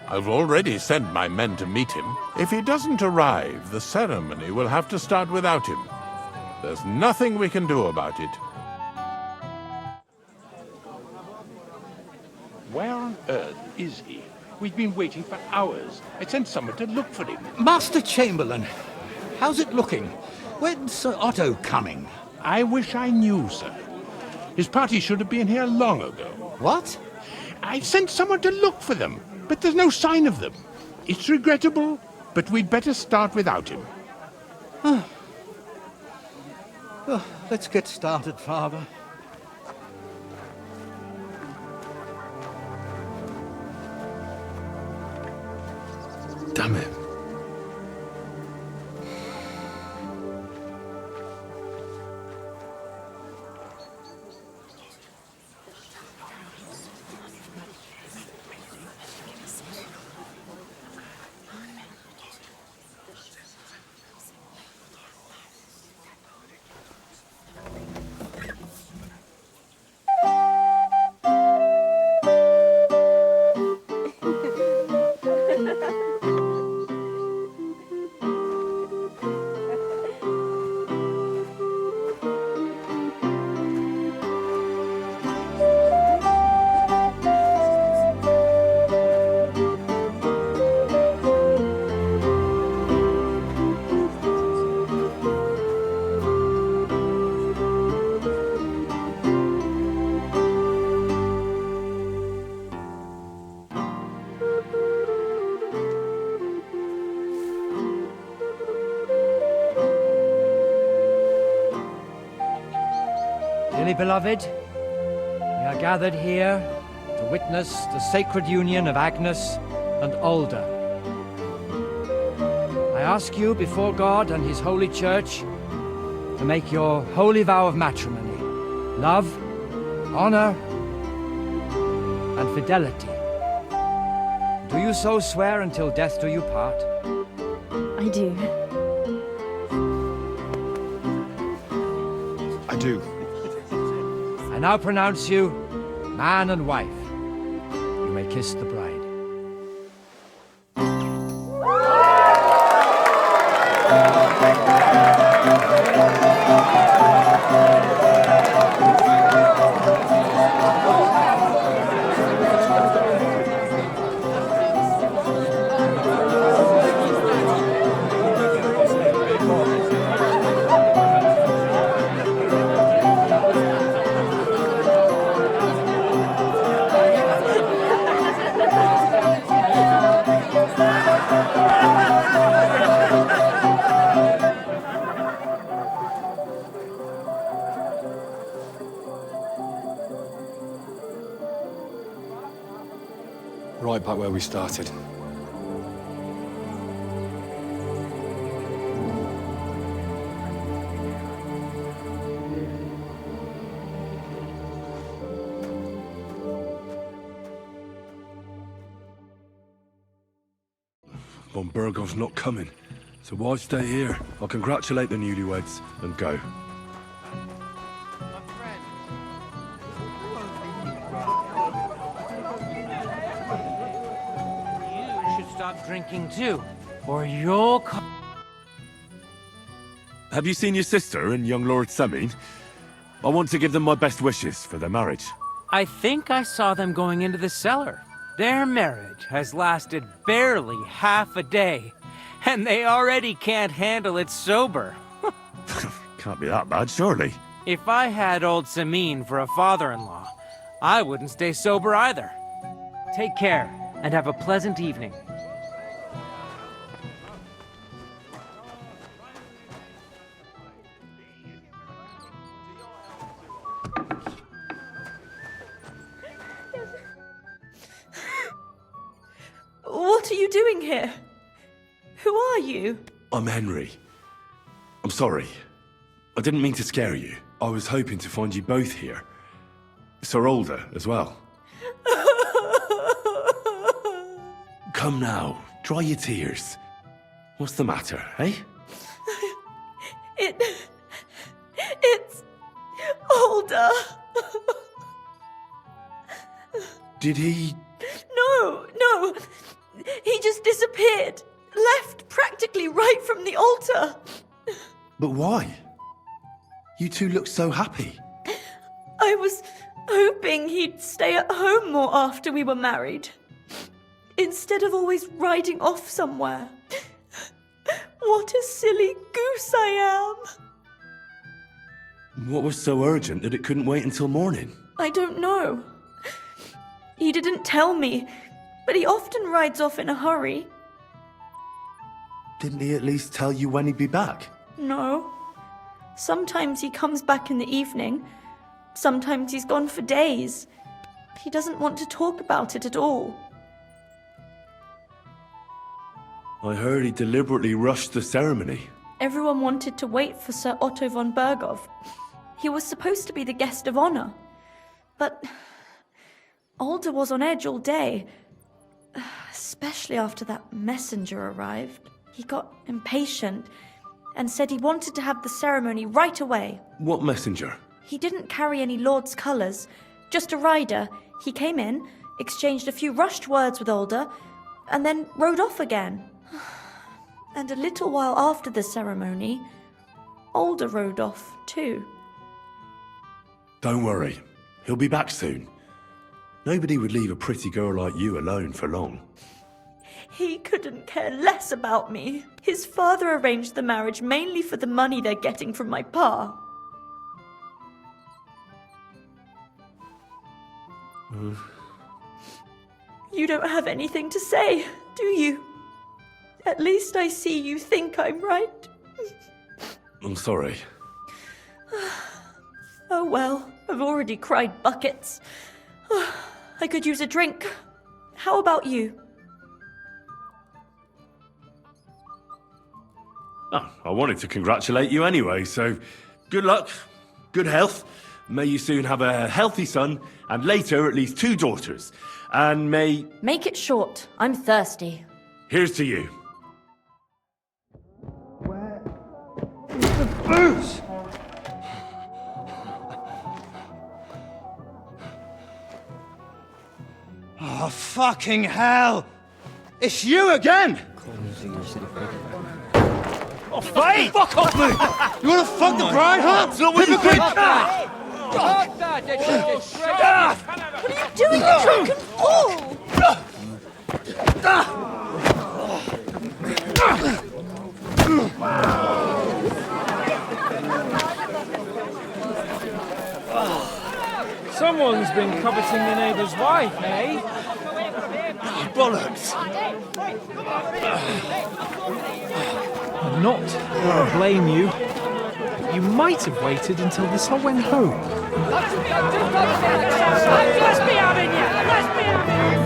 I've already sent my men to meet him. If he doesn't arrive, the ceremony will have to start without him. There's nothing we can do about it. Where on earth is he? We've been waiting for hours. I sent someone to look for him. Master Chamberlain, how's it looking? When's Sir Otto coming? I wish I knew, sir. His party should have been here long ago. What? I sent someone to look for them, but there's no sign of them. It's regrettable, but we'd better start without him. Oh, let's get started, Father. Damn it. Dearly beloved, we are gathered here to witness the sacred union of Agnes and Alder. I ask you before God and His holy church to make your holy vow of matrimony, love, honor, and fidelity. Do you so swear until death do you part? I do. I do. I now pronounce you man and wife. You may kiss the bride. Right back where we started. Von Burgov's not coming, so why stay here? I'll congratulate the newlyweds and go. Stop drinking too, or you'll... Have you seen your sister and young Lord Semin? I want to give them my best wishes for their marriage. I think I saw them going into the cellar. Their marriage has lasted barely half a day, and they already can't handle it sober. Can't be that bad, surely. If I had old Samin for a father-in-law, I wouldn't stay sober either. Take care, and have a pleasant evening. What are you doing here? Who are you? I'm Henry. I'm sorry. I didn't mean to scare you. I was hoping to find you both here. Sir Alder as well. Come now, dry your tears. What's the matter, eh? It's Alder. Did he... No. He just disappeared. Left practically right from the altar. But why? You two look so happy. I was hoping he'd stay at home more after we were married. Instead of always riding off somewhere. What a silly goose I am. What was so urgent that it couldn't wait until morning? I don't know. He didn't tell me, but he often rides off in a hurry. Didn't he at least tell you when he'd be back? No. Sometimes he comes back in the evening. Sometimes he's gone for days. He doesn't want to talk about it at all. I heard he deliberately rushed the ceremony. Everyone wanted to wait for Sir Otto von Bergov. He was supposed to be the guest of honor. But Alder was on edge all day. Especially after that messenger arrived. He got impatient and said he wanted to have the ceremony right away. What messenger? He didn't carry any lord's colours, just a rider. He came in, exchanged a few rushed words with Alder, and then rode off again. And a little while after the ceremony, Alder rode off too. Don't worry, he'll be back soon. Nobody would leave a pretty girl like you alone for long. He couldn't care less about me. His father arranged the marriage mainly for the money they're getting from my pa. You don't have anything to say, do you? At least I see you think I'm right. I'm sorry. Oh well. I've already cried buckets. I could use a drink. How about you? Oh, I wanted to congratulate you anyway, so good luck, good health. May you soon have a healthy son, and later at least 2 daughters. And may... Make it short. I'm thirsty. Here's to you. Booze! Oh, fucking hell! It's you again! Oh, fight! Fuck off me! You wanna fuck the bride, huh? That's not what you think! What are you doing, you drunken fool? Someone's been coveting the neighbour's wife, eh? Bollocks! I'm not gonna blame you. You might have waited until the sun went home. Let's be having you! Let's be having you!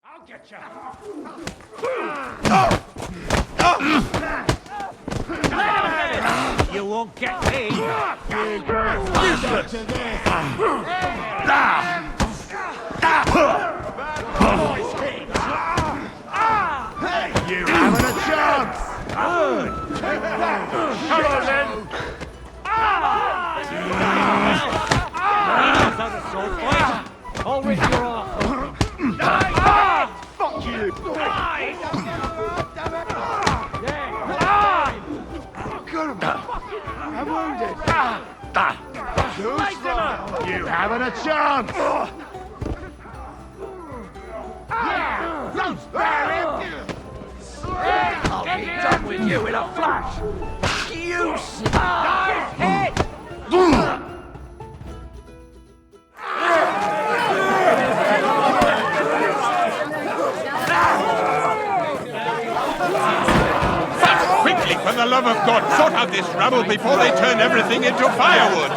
I'll get you! You won't get me! You haven't a chance! Come on then! I'll rip your off! Fuck you! I'm wounded! You haven't a chance! Don't spare him! I'll be done with you in a flash! You snide head! Quickly, for the love of God, sort out this rabble before they turn everything into firewood!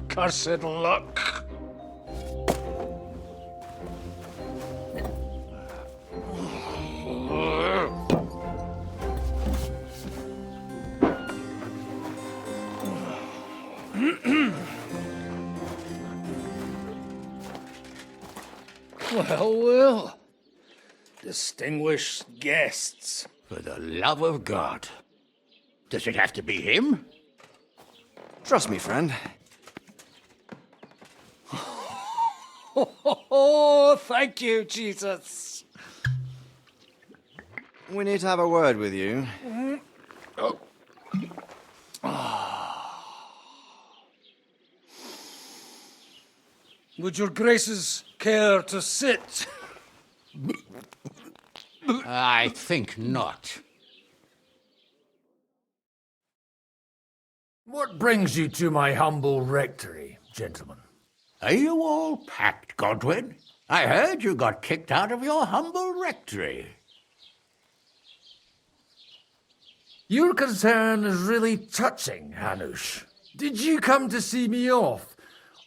Cursed luck. Well. Distinguished guests. For the love of God. Does it have to be him? Trust me, friend. Oh, thank you, Jesus. We need to have a word with you. Would your graces care to sit? I think not. What brings you to my humble rectory, gentlemen? Are you all packed, Godwin? I heard you got kicked out of your humble rectory. Your concern is really touching, Hanush. Did you come to see me off,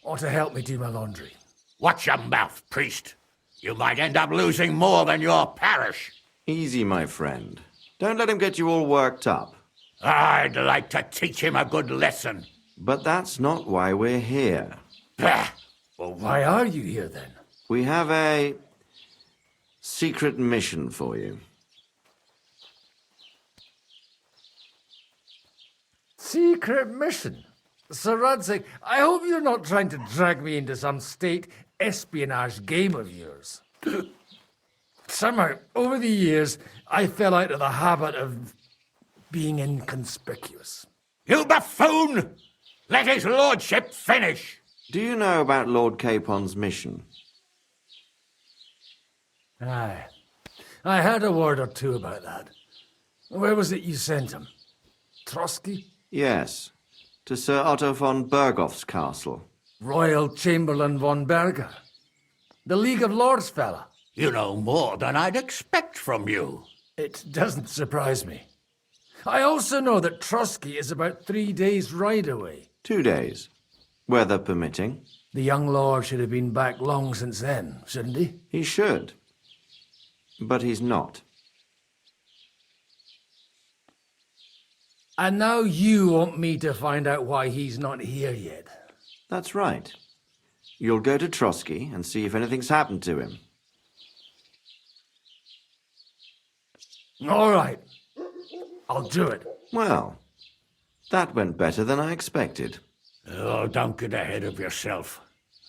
or to help me do my laundry? Watch your mouth, priest. You might end up losing more than your parish. Easy, my friend. Don't let him get you all worked up. I'd like to teach him a good lesson. But that's not why we're here. Bah! Well, why are you here then? We have a secret mission for you. Secret mission? Sir Radzig, I hope you're not trying to drag me into some state espionage game of yours. Somehow, over the years, I fell out of the habit of being inconspicuous. You buffoon! Let his lordship finish! Do you know about Lord Capon's mission? Aye. I heard a word or two about that. Where was it you sent him? Trotsky? Yes, to Sir Otto von Berghoff's castle. Royal Chamberlain von Berger. The League of Lords fella. You know more than I'd expect from you. It doesn't surprise me. I also know that Trotsky is about 3 days' ride away. 2 days, weather permitting. The young lord should have been back long since then, shouldn't he? He should. But he's not. And now you want me to find out why he's not here yet. That's right. You'll go to Trotsky and see if anything's happened to him. All right. I'll do it. Well, that went better than I expected. Oh, don't get ahead of yourself.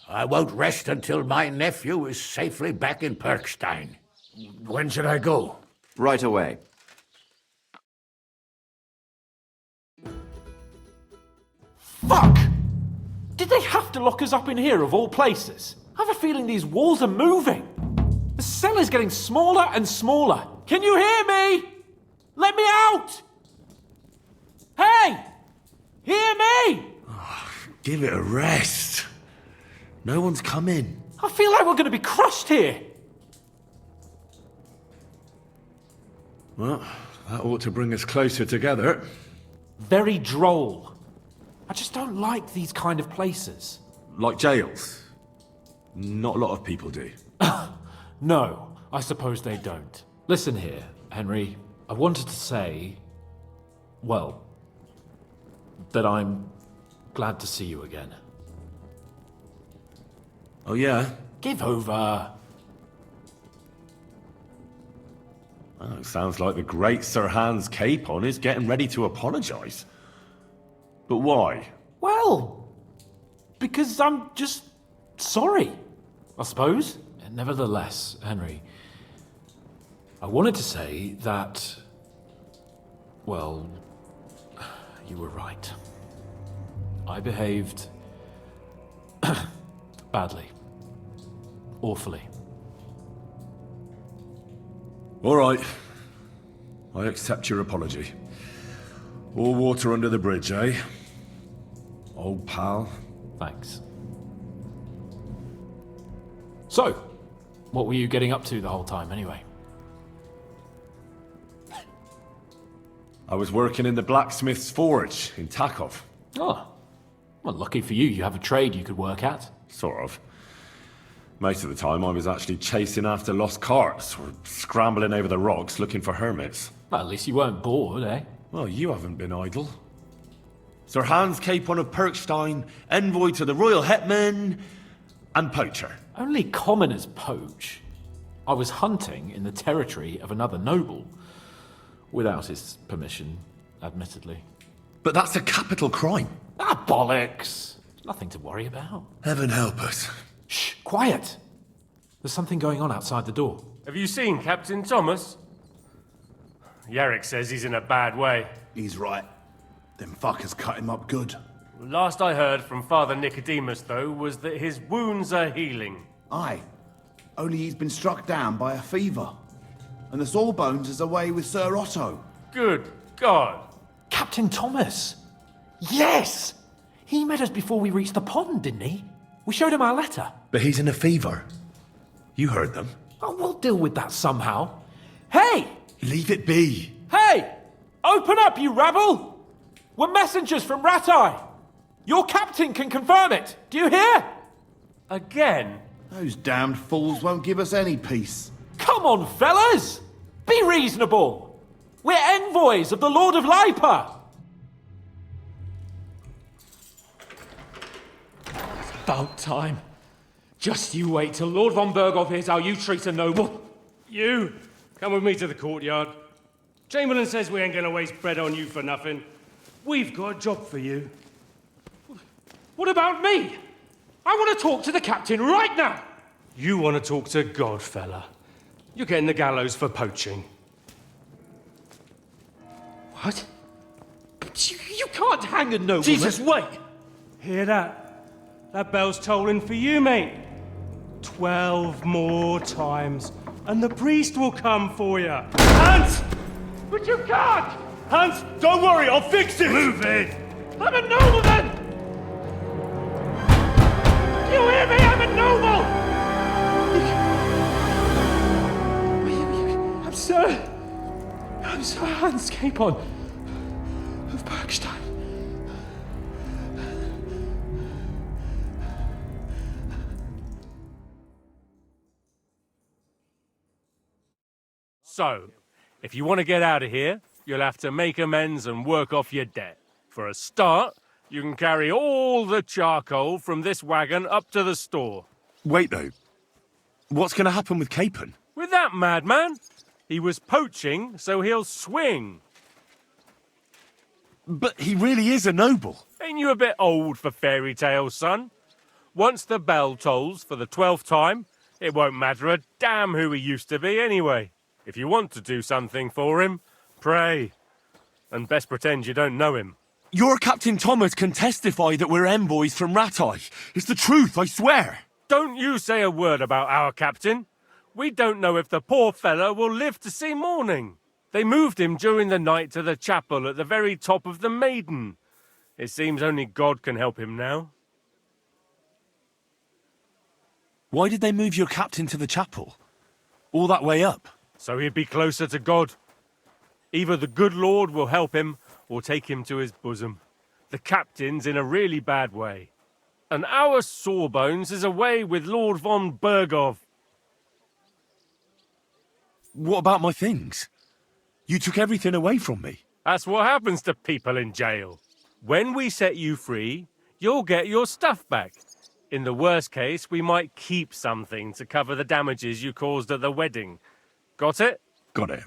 I won't rest until my nephew is safely back in Perkstein. When should I go? Right away. Fuck! Did they have to lock us up in here of all places? I have a feeling these walls are moving. The cell is getting smaller and smaller. Can you hear me? Let me out! Hey! Hear me! Give it a rest. No one's coming. I feel like we're going to be crushed here. Well, that ought to bring us closer together. Very droll. I just don't like these kind of places. Like jails? Not a lot of people do. No, I suppose they don't. Listen here, Henry. I wanted to say, well, that I'm glad to see you again. Oh, yeah? Give over. Oh, it sounds like the great Sir Hans Capon is getting ready to apologise. But why? Well, because I'm just sorry, I suppose. Nevertheless, Henry, I wanted to say that, well, you were right. I behaved badly. Awfully. All right. I accept your apology. All water under the bridge, eh? Old pal. Thanks. So, what were you getting up to the whole time, anyway? I was working in the blacksmith's forge in Takov. Oh. Well, lucky for you, you have a trade you could work at. Sort of. Most of the time I was actually chasing after lost carts or scrambling over the rocks looking for hermits. Well, at least you weren't bored, eh? Well, you haven't been idle. Sir Hans Capon of Perkstein, envoy to the royal hetman, and poacher. Only commoners poach. I was hunting in the territory of another noble. Without his permission, admittedly. But that's a capital crime. Ah, bollocks! Nothing to worry about. Heaven help us. Shh, quiet! There's something going on outside the door. Have you seen Captain Thomas? Yarrick says he's in a bad way. He's right. Them fuckers cut him up good. Last I heard from Father Nicodemus, though, was that his wounds are healing. Aye. Only he's been struck down by a fever. And the Sawbones is away with Sir Otto. Good God. Captain Thomas! Yes! He met us before we reached the pond, didn't he? We showed him our letter. But he's in a fever. You heard them. Oh, we'll deal with that somehow. Hey! Leave it be. Hey! Open up, you rabble! We're messengers from Ratai. Your captain can confirm it. Do you hear? Again? Those damned fools won't give us any peace. Come on, fellas! Be reasonable! We're envoys of the Lord of Lipa! About time. Just you wait till Lord von Berghoff hears how you treat a noble. You, come with me to the courtyard. Chamberlain says we ain't gonna waste bread on you for nothing. We've got a job for you. What about me? I want to talk to the captain right now. You want to talk to God, fella. You're getting the gallows for poaching. What? But you can't hang a nobleman. Jesus, wait! Hear that? That bell's tolling for you, mate. 12 more times, and the priest will come for you. Hans! But you can't! Hans, don't worry, I'll fix it! Move it! I'm a nobleman! You hear me? I'm a noble! I'm Sir Hans Capon of Bergstein. So, if you want to get out of here, you'll have to make amends and work off your debt. For a start, you can carry all the charcoal from this wagon up to the store. Wait, though. What's going to happen with Capon? With that madman? He was poaching, so he'll swing. But he really is a noble. Ain't you a bit old for fairy tales, son? Once the bell tolls for the 12th time, it won't matter a damn who he used to be anyway. If you want to do something for him, pray. And best pretend you don't know him. Your Captain Thomas can testify that we're envoys from Ratai. It's the truth, I swear. Don't you say a word about our captain. We don't know if the poor fellow will live to see morning. They moved him during the night to the chapel at the very top of the Maiden. It seems only God can help him now. Why did they move your captain to the chapel? All that way up? So he'd be closer to God. Either the good Lord will help him, or take him to his bosom. The captain's in a really bad way. And our Sawbones is away with Lord von Berghoff. What about my things? You took everything away from me. That's what happens to people in jail. When we set you free, you'll get your stuff back. In the worst case, we might keep something to cover the damages you caused at the wedding. Got it? Got it.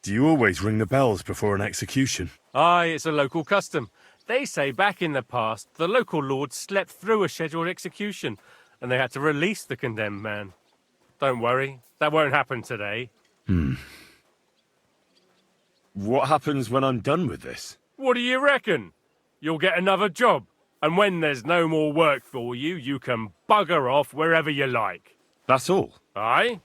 Do you always ring the bells before an execution? Aye, it's a local custom. They say back in the past, the local lord slept through a scheduled execution, and they had to release the condemned man. Don't worry, that won't happen today. What happens when I'm done with this? What do you reckon? You'll get another job, and when there's no more work for you, you can bugger off wherever you like. That's all? Aye?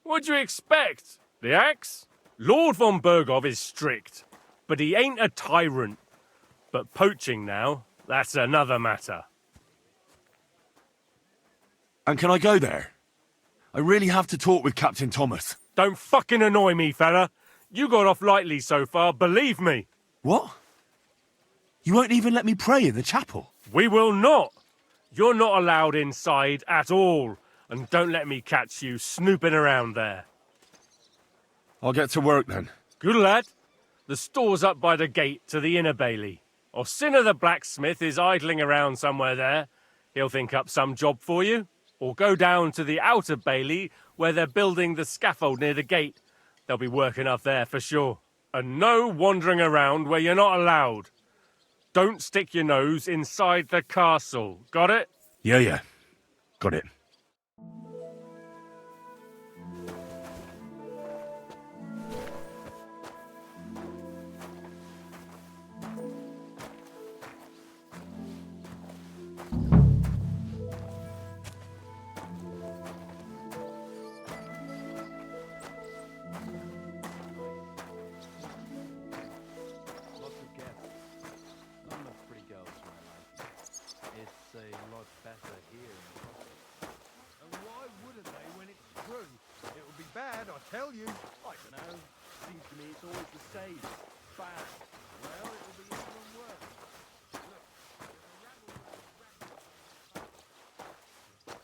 What'd you expect? The axe? Lord von Berghoff is strict, but he ain't a tyrant. But poaching now, that's another matter. And can I go there? I really have to talk with Captain Thomas. Don't fucking annoy me, fella. You got off lightly so far, believe me. What? You won't even let me pray in the chapel? We will not. You're not allowed inside at all. And don't let me catch you snooping around there. I'll get to work then. Good lad. The store's up by the gate to the inner bailey. Orsina the blacksmith is idling around somewhere there. He'll think up some job for you. Or go down to the outer bailey where they're building the scaffold near the gate. They'll be working up there for sure. And no wandering around where you're not allowed. Don't stick your nose inside the castle. Got it? Yeah. Got it. Tell you. I don't know. Seems to me it's always the same. Bad. Well, it will be even worse. Look,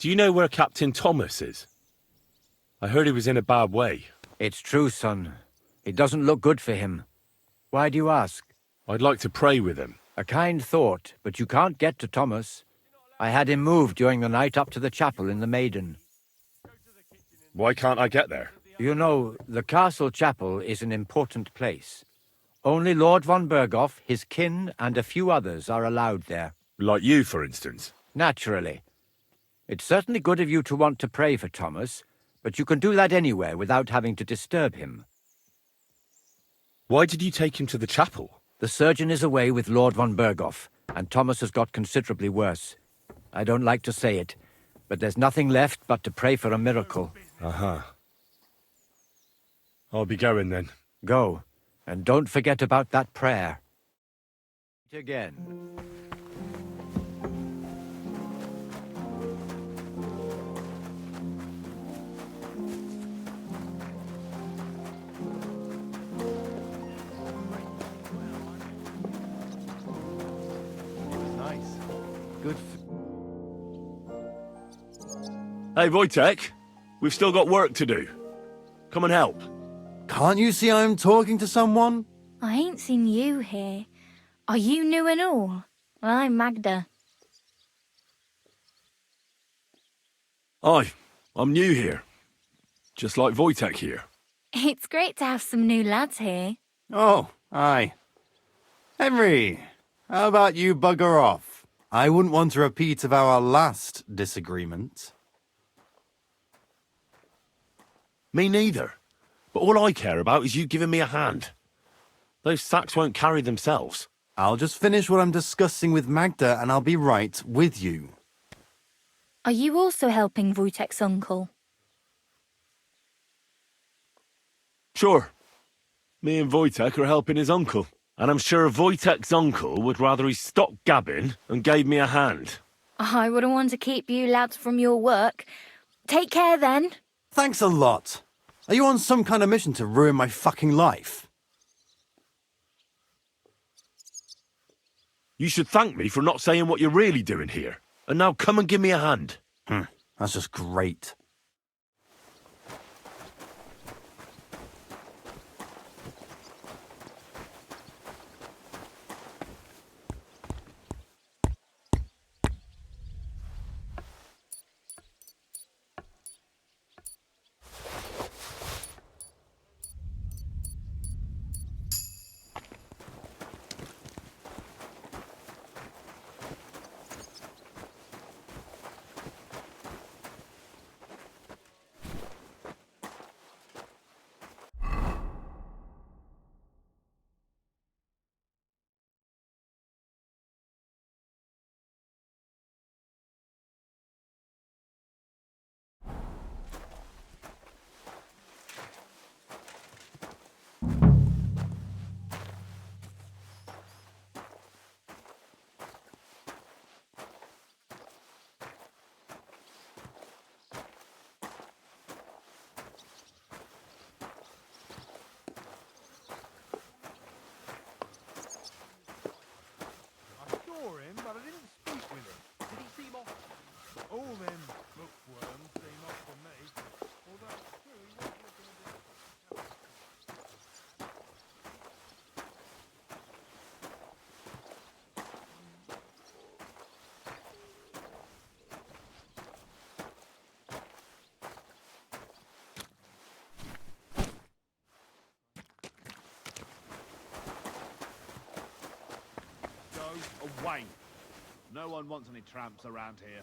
Do you know where Captain Thomas is? I heard he was in a bad way. It's true, son. It doesn't look good for him. Why do you ask? I'd like to pray with him. A kind thought, but you can't get to Thomas. I had him moved during the night up to the chapel in the Maiden. Why can't I get there? You know, the castle chapel is an important place. Only Lord von Berghoff, his kin, and a few others are allowed there. Like you, for instance? Naturally. It's certainly good of you to want to pray for Thomas, but you can do that anywhere without having to disturb him. Why did you take him to the chapel? The surgeon is away with Lord von Berghoff, and Thomas has got considerably worse. I don't like to say it, but there's nothing left but to pray for a miracle. Uh-huh. I'll be going then. Go, and don't forget about that prayer. Again. Good. Hey, Wojtek, we've still got work to do. Come and help. Can't you see I'm talking to someone? I ain't seen you here. Are you new and all? Well, I'm Magda. Aye, I'm new here. Just like Wojtek here. It's great to have some new lads here. Oh, aye. Henry, how about you bugger off? I wouldn't want a repeat of our last disagreement. Me neither. But all I care about is you giving me a hand. Those sacks won't carry themselves. I'll just finish what I'm discussing with Magda and I'll be right with you. Are you also helping Wojtek's uncle? Sure. Me and Wojtek are helping his uncle. And I'm sure Wojtek's uncle would rather he stopped gabbing and gave me a hand. I wouldn't want to keep you lads from your work. Take care then. Thanks a lot. Are you on some kind of mission to ruin my fucking life? You should thank me for not saying what you're really doing here. And now come and give me a hand. That's just great. Away. No one wants any tramps around here.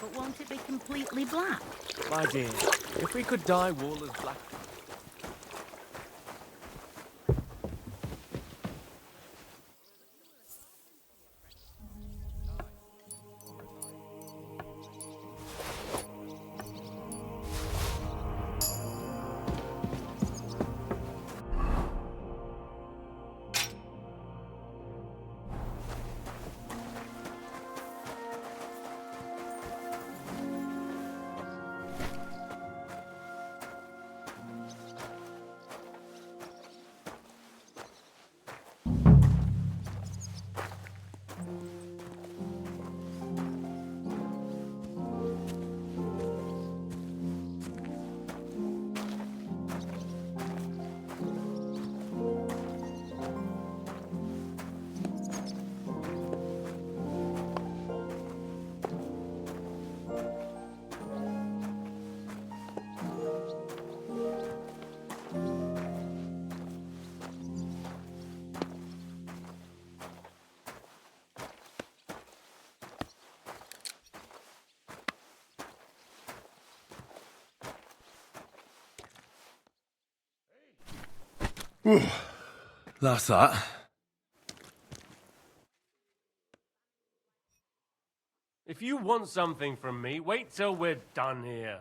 But won't it be completely black? My dear, if we could dye wool as black... That's that. If you want something from me, wait till we're done here.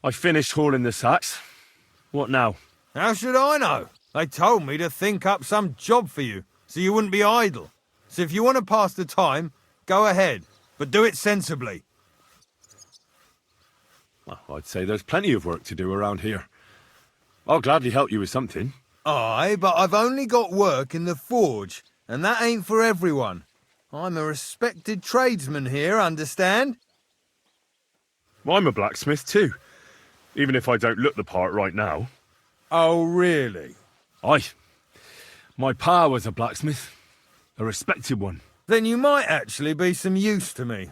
I finished hauling the sacks. What now? How should I know? They told me to think up some job for you, so you wouldn't be idle. So if you want to pass the time, go ahead, but do it sensibly. Well, I'd say there's plenty of work to do around here. I'll gladly help you with something. Aye, but I've only got work in the forge, and that ain't for everyone. I'm a respected tradesman here, understand? Well, I'm a blacksmith too, even if I don't look the part right now. Oh, really? Aye. My pa was a blacksmith, a respected one. Then you might actually be some use to me.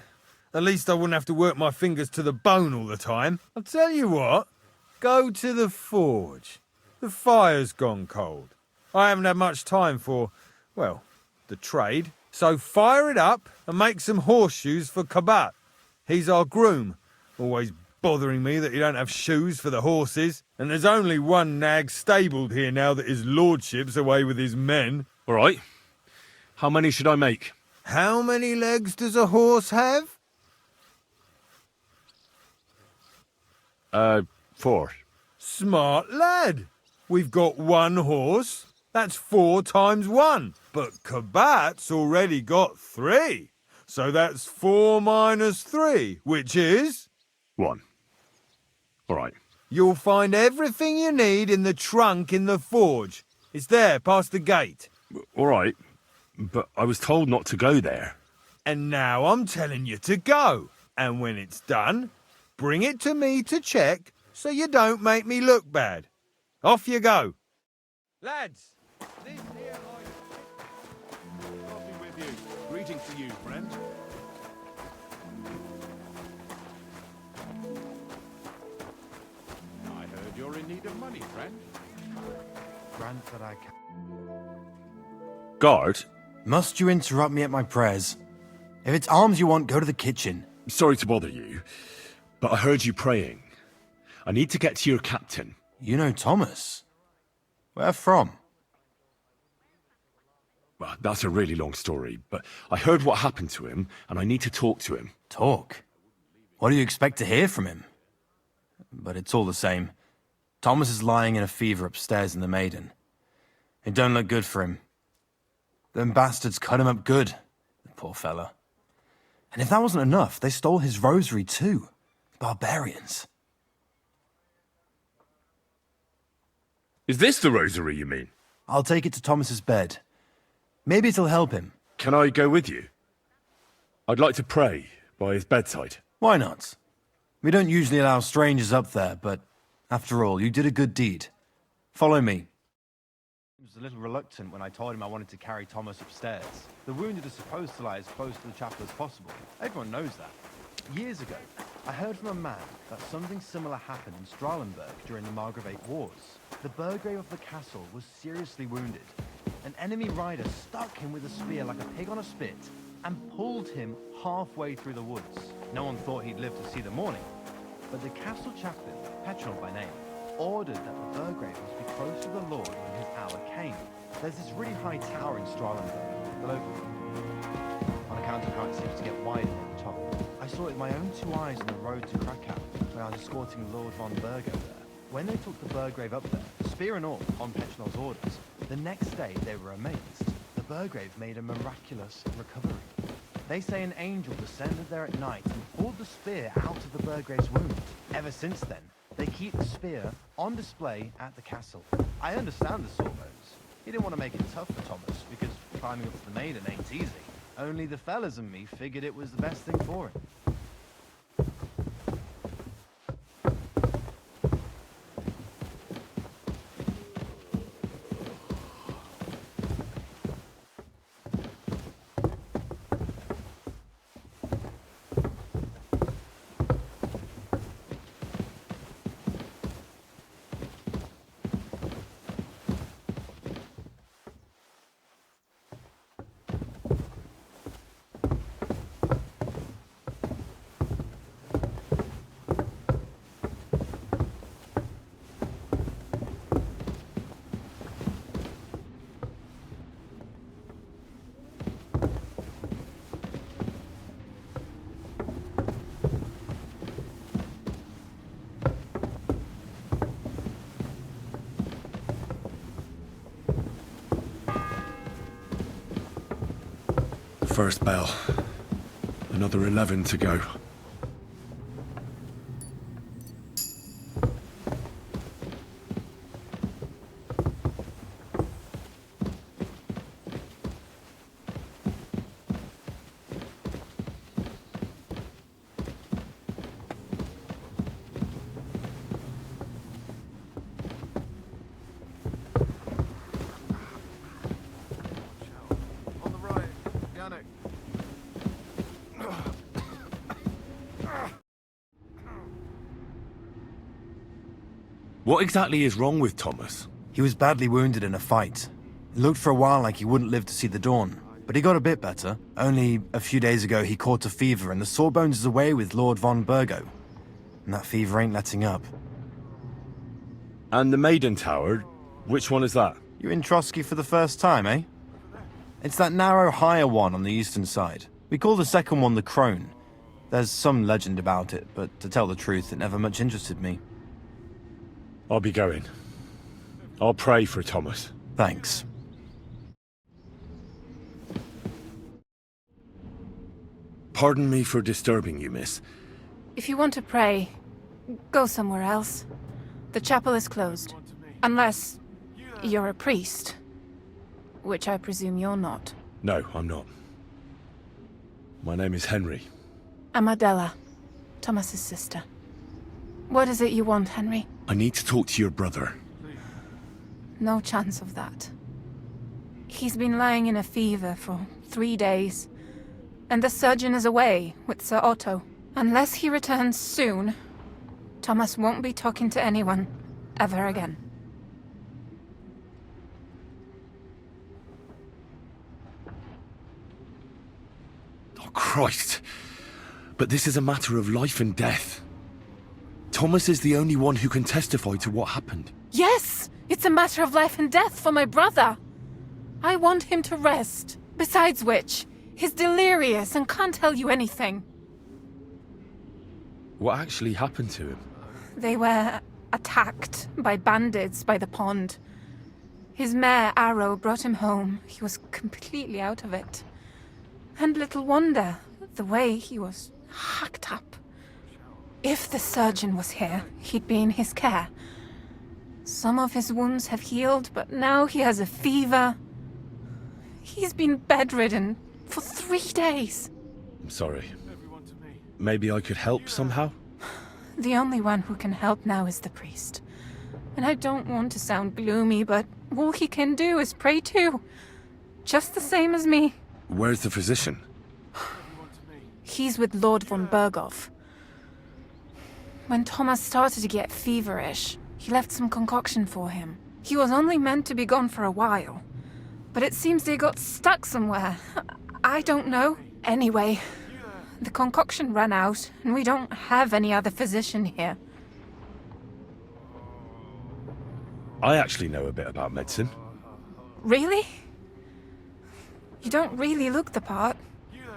At least I wouldn't have to work my fingers to the bone all the time. I'll tell you what, go to the forge. The fire's gone cold. I haven't had much time for, well, the trade. So fire it up and make some horseshoes for Kabat. He's our groom, always bothering me that you don't have shoes for the horses. And there's only one nag stabled here now that his lordship's away with his men. All right. How many should I make? How many legs does a horse have? 4. Smart lad. We've got one horse. That's 4 times 1. But Kabat's already got 3. So that's 4 minus 3, which is... 1. All right. You'll find everything you need in the trunk in the forge. It's there, past the gate. All right. But I was told not to go there. And now I'm telling you to go. And when it's done, bring it to me to check so you don't make me look bad. Off you go. Lads, this here I'll be with you. Greetings to you, friend. I heard you're in need of money, friend. Grant that I can. Guard? Must you interrupt me at my prayers? If it's arms you want, go to the kitchen. Sorry to bother you, but I heard you praying. I need to get to your captain. You know Thomas? Where from? Well, that's a really long story, but I heard what happened to him, and I need to talk to him. Talk? What do you expect to hear from him? But it's all the same. Thomas is lying in a fever upstairs in the Maiden. It don't look good for him. Them bastards cut him up good, the poor fella. And if that wasn't enough, they stole his rosary too. Barbarians. Is this the rosary, you mean? I'll take it to Thomas's bed. Maybe it'll help him. Can I go with you? I'd like to pray by his bedside. Why not? We don't usually allow strangers up there, but after all, you did a good deed. Follow me. was a little reluctant when I told him I wanted to carry Thomas upstairs. The wounded are supposed to lie as close to the chapel as possible. Everyone knows that. Years ago, I heard from a man that something similar happened in Strahlenberg during the Margravate Wars. The Burgrave of the castle was seriously wounded. An enemy rider stuck him with a spear like a pig on a spit and pulled him halfway through the woods. No one thought he'd live to see the morning, but the castle chaplain, Petronel by name, ordered that the Burgrave must be close to the Lord when his hour came. There's this really high tower in Strahlenberg, below, on account of how it seems to get wider at the top. I saw it with my own 2 eyes on the road to Krakow when I was escorting Lord von Burgo there. When they took the Burgrave up there, spear and all, on Petronel's orders, the next day they were amazed. The Burgrave made a miraculous recovery. They say an angel descended there at night and pulled the spear out of the Burgrave's wound. Ever since then, they keep the spear on display at the castle. I understand the Sawbones. He didn't want to make it tough for Thomas, because climbing up to the Maiden ain't easy. Only the fellas and me figured it was the best thing for him. First bell. Another 11 to go. What exactly is wrong with Thomas? He was badly wounded in a fight. It looked for a while like he wouldn't live to see the dawn, but he got a bit better. Only a few days ago he caught a fever and the Sawbones is away with Lord von Burgo. And that fever ain't letting up. And the Maiden Tower, which one is that? You're in Trotsky for the first time, eh? It's that narrow, higher one on the eastern side. We call the second one the Crone. There's some legend about it, but to tell the truth, it never much interested me. I'll be going. I'll pray for Thomas. Thanks. Pardon me for disturbing you, miss. If you want to pray, go somewhere else. The chapel is closed. Unless you're a priest. Which I presume you're not. No, I'm not. My name is Henry. I'm Adela, Thomas's sister. What is it you want, Henry? I need to talk to your brother. No chance of that. He's been lying in a fever for 3 days. And the surgeon is away with Sir Otto. Unless he returns soon, Thomas won't be talking to anyone ever again. Oh, Christ. But this is a matter of life and death. Thomas is the only one who can testify to what happened. Yes! It's a matter of life and death for my brother. I want him to rest. Besides which, he's delirious and can't tell you anything. What actually happened to him? They were attacked by bandits by the pond. His mare, Arrow, brought him home. He was completely out of it. And little wonder, the way he was hacked up. If the surgeon was here, he'd be in his care. Some of his wounds have healed, but now he has a fever. He's been bedridden for 3 days. I'm sorry. Maybe I could help somehow? The only one who can help now is the priest. And I don't want to sound gloomy, but All he can do is pray too. Just the same as me. Where's the physician? He's with Lord von Berghoff. When Thomas started to get feverish, he left some concoction for him. He was only meant to be gone for a while, but it seems they got stuck somewhere. I don't know. Anyway, the concoction ran out, and we don't have any other physician here. I actually know a bit about medicine. Really? You don't really look the part.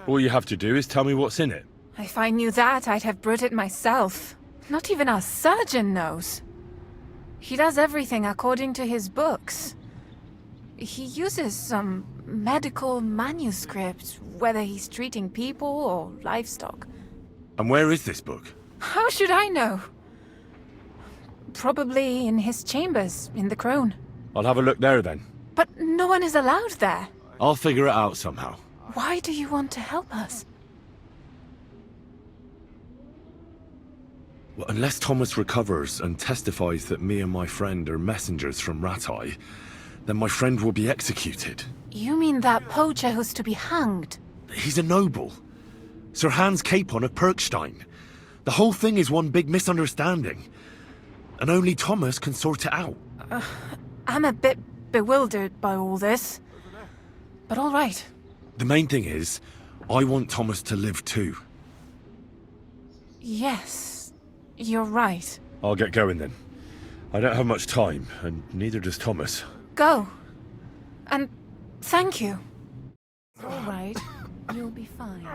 All you have to do is tell me what's in it. If I knew that, I'd have brewed it myself. Not even our surgeon knows. He does everything according to his books. He uses some medical manuscript, whether he's treating people or livestock. And where is this book? How should I know? Probably in his chambers, in the Crone. I'll have a look there then. But no one is allowed there. I'll figure it out somehow. Why do you want to help us? Well, unless Thomas recovers and testifies that me and my friend are messengers from Ratai, then my friend will be executed. You mean that poacher who's to be hanged? He's a noble. Sir Hans Capon of Perkstein. The whole thing is one big misunderstanding. And only Thomas can sort it out. I'm a bit bewildered by all this. But all right. The main thing is, I want Thomas to live too. Yes, you're right. I'll get going then. I don't have much time, and neither does Thomas. Go. And thank you. All right, you'll be fine.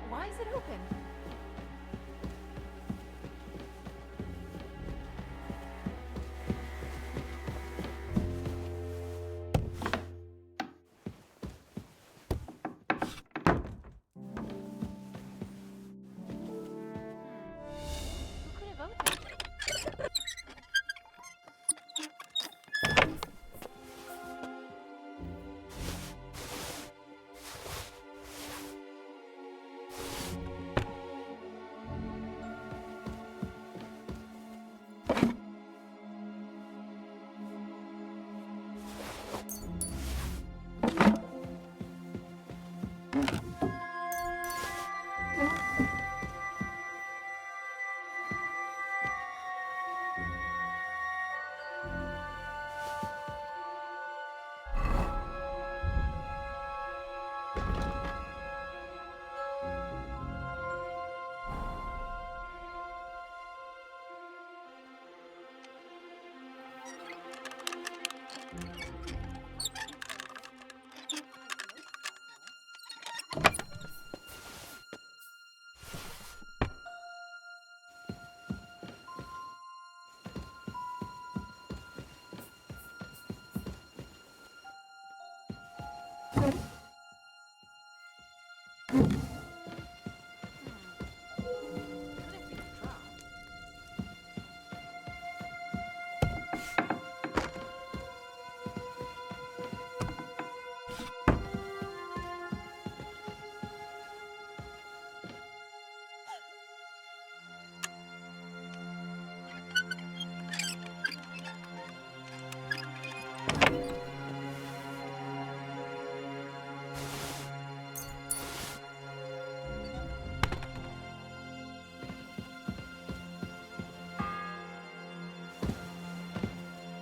Why is it open?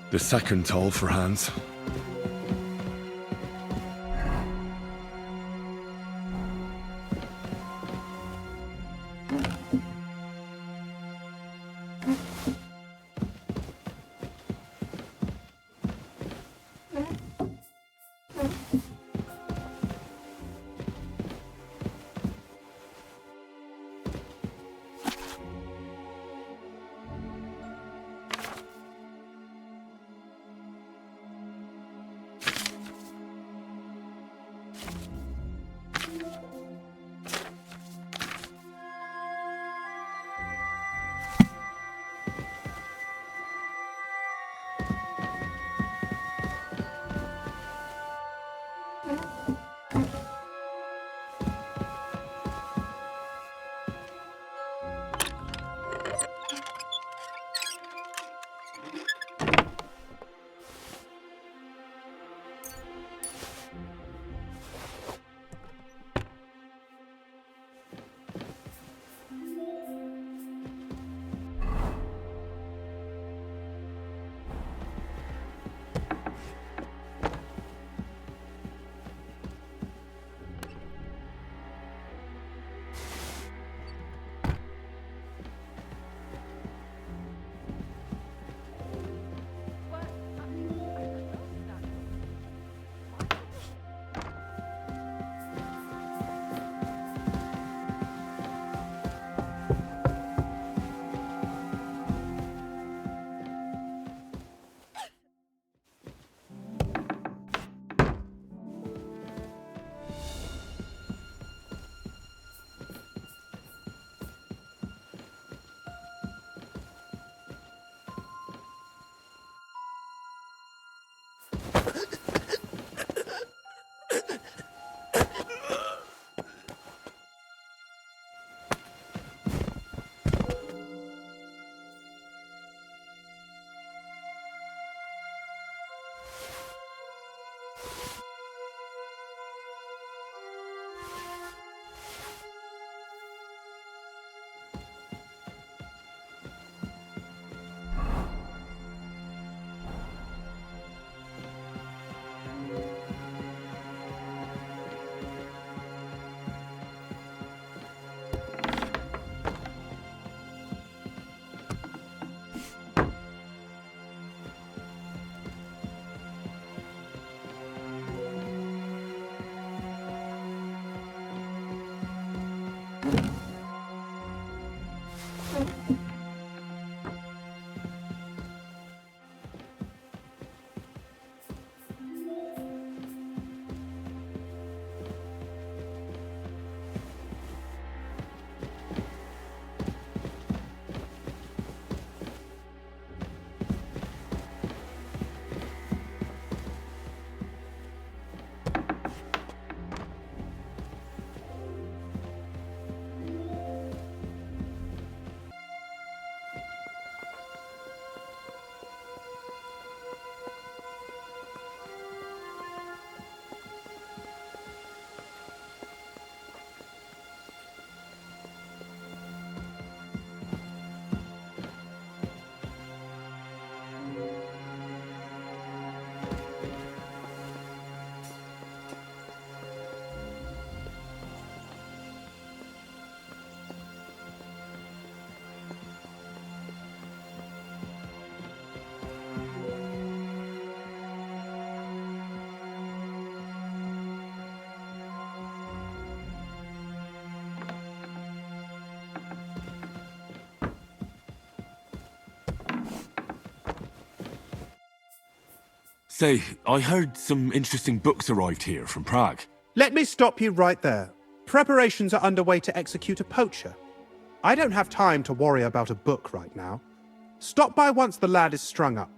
The second toll for Hans. Say, I heard some interesting books arrived here from Prague. Let me stop you right there. Preparations are underway to execute a poacher. I don't have time to worry about a book right now. Stop by once the lad is strung up.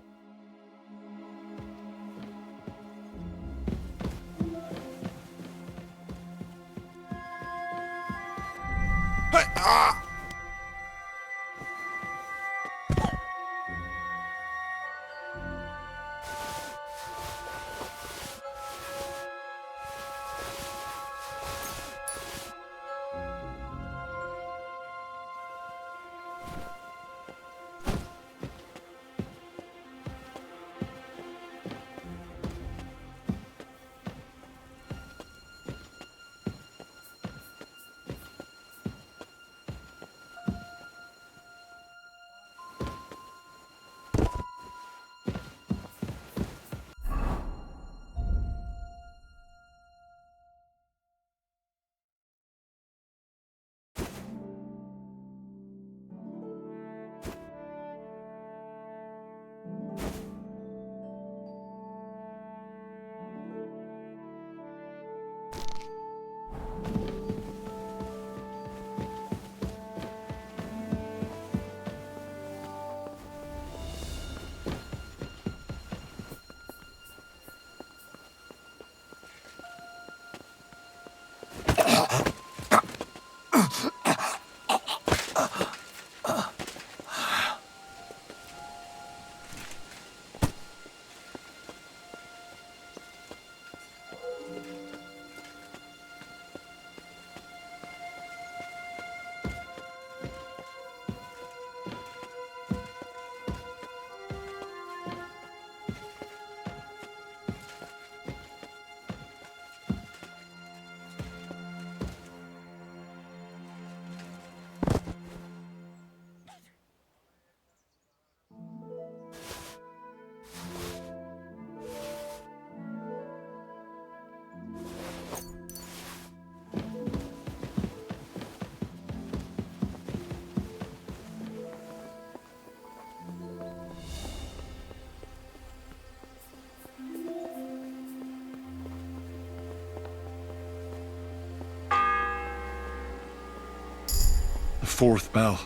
fourth bell.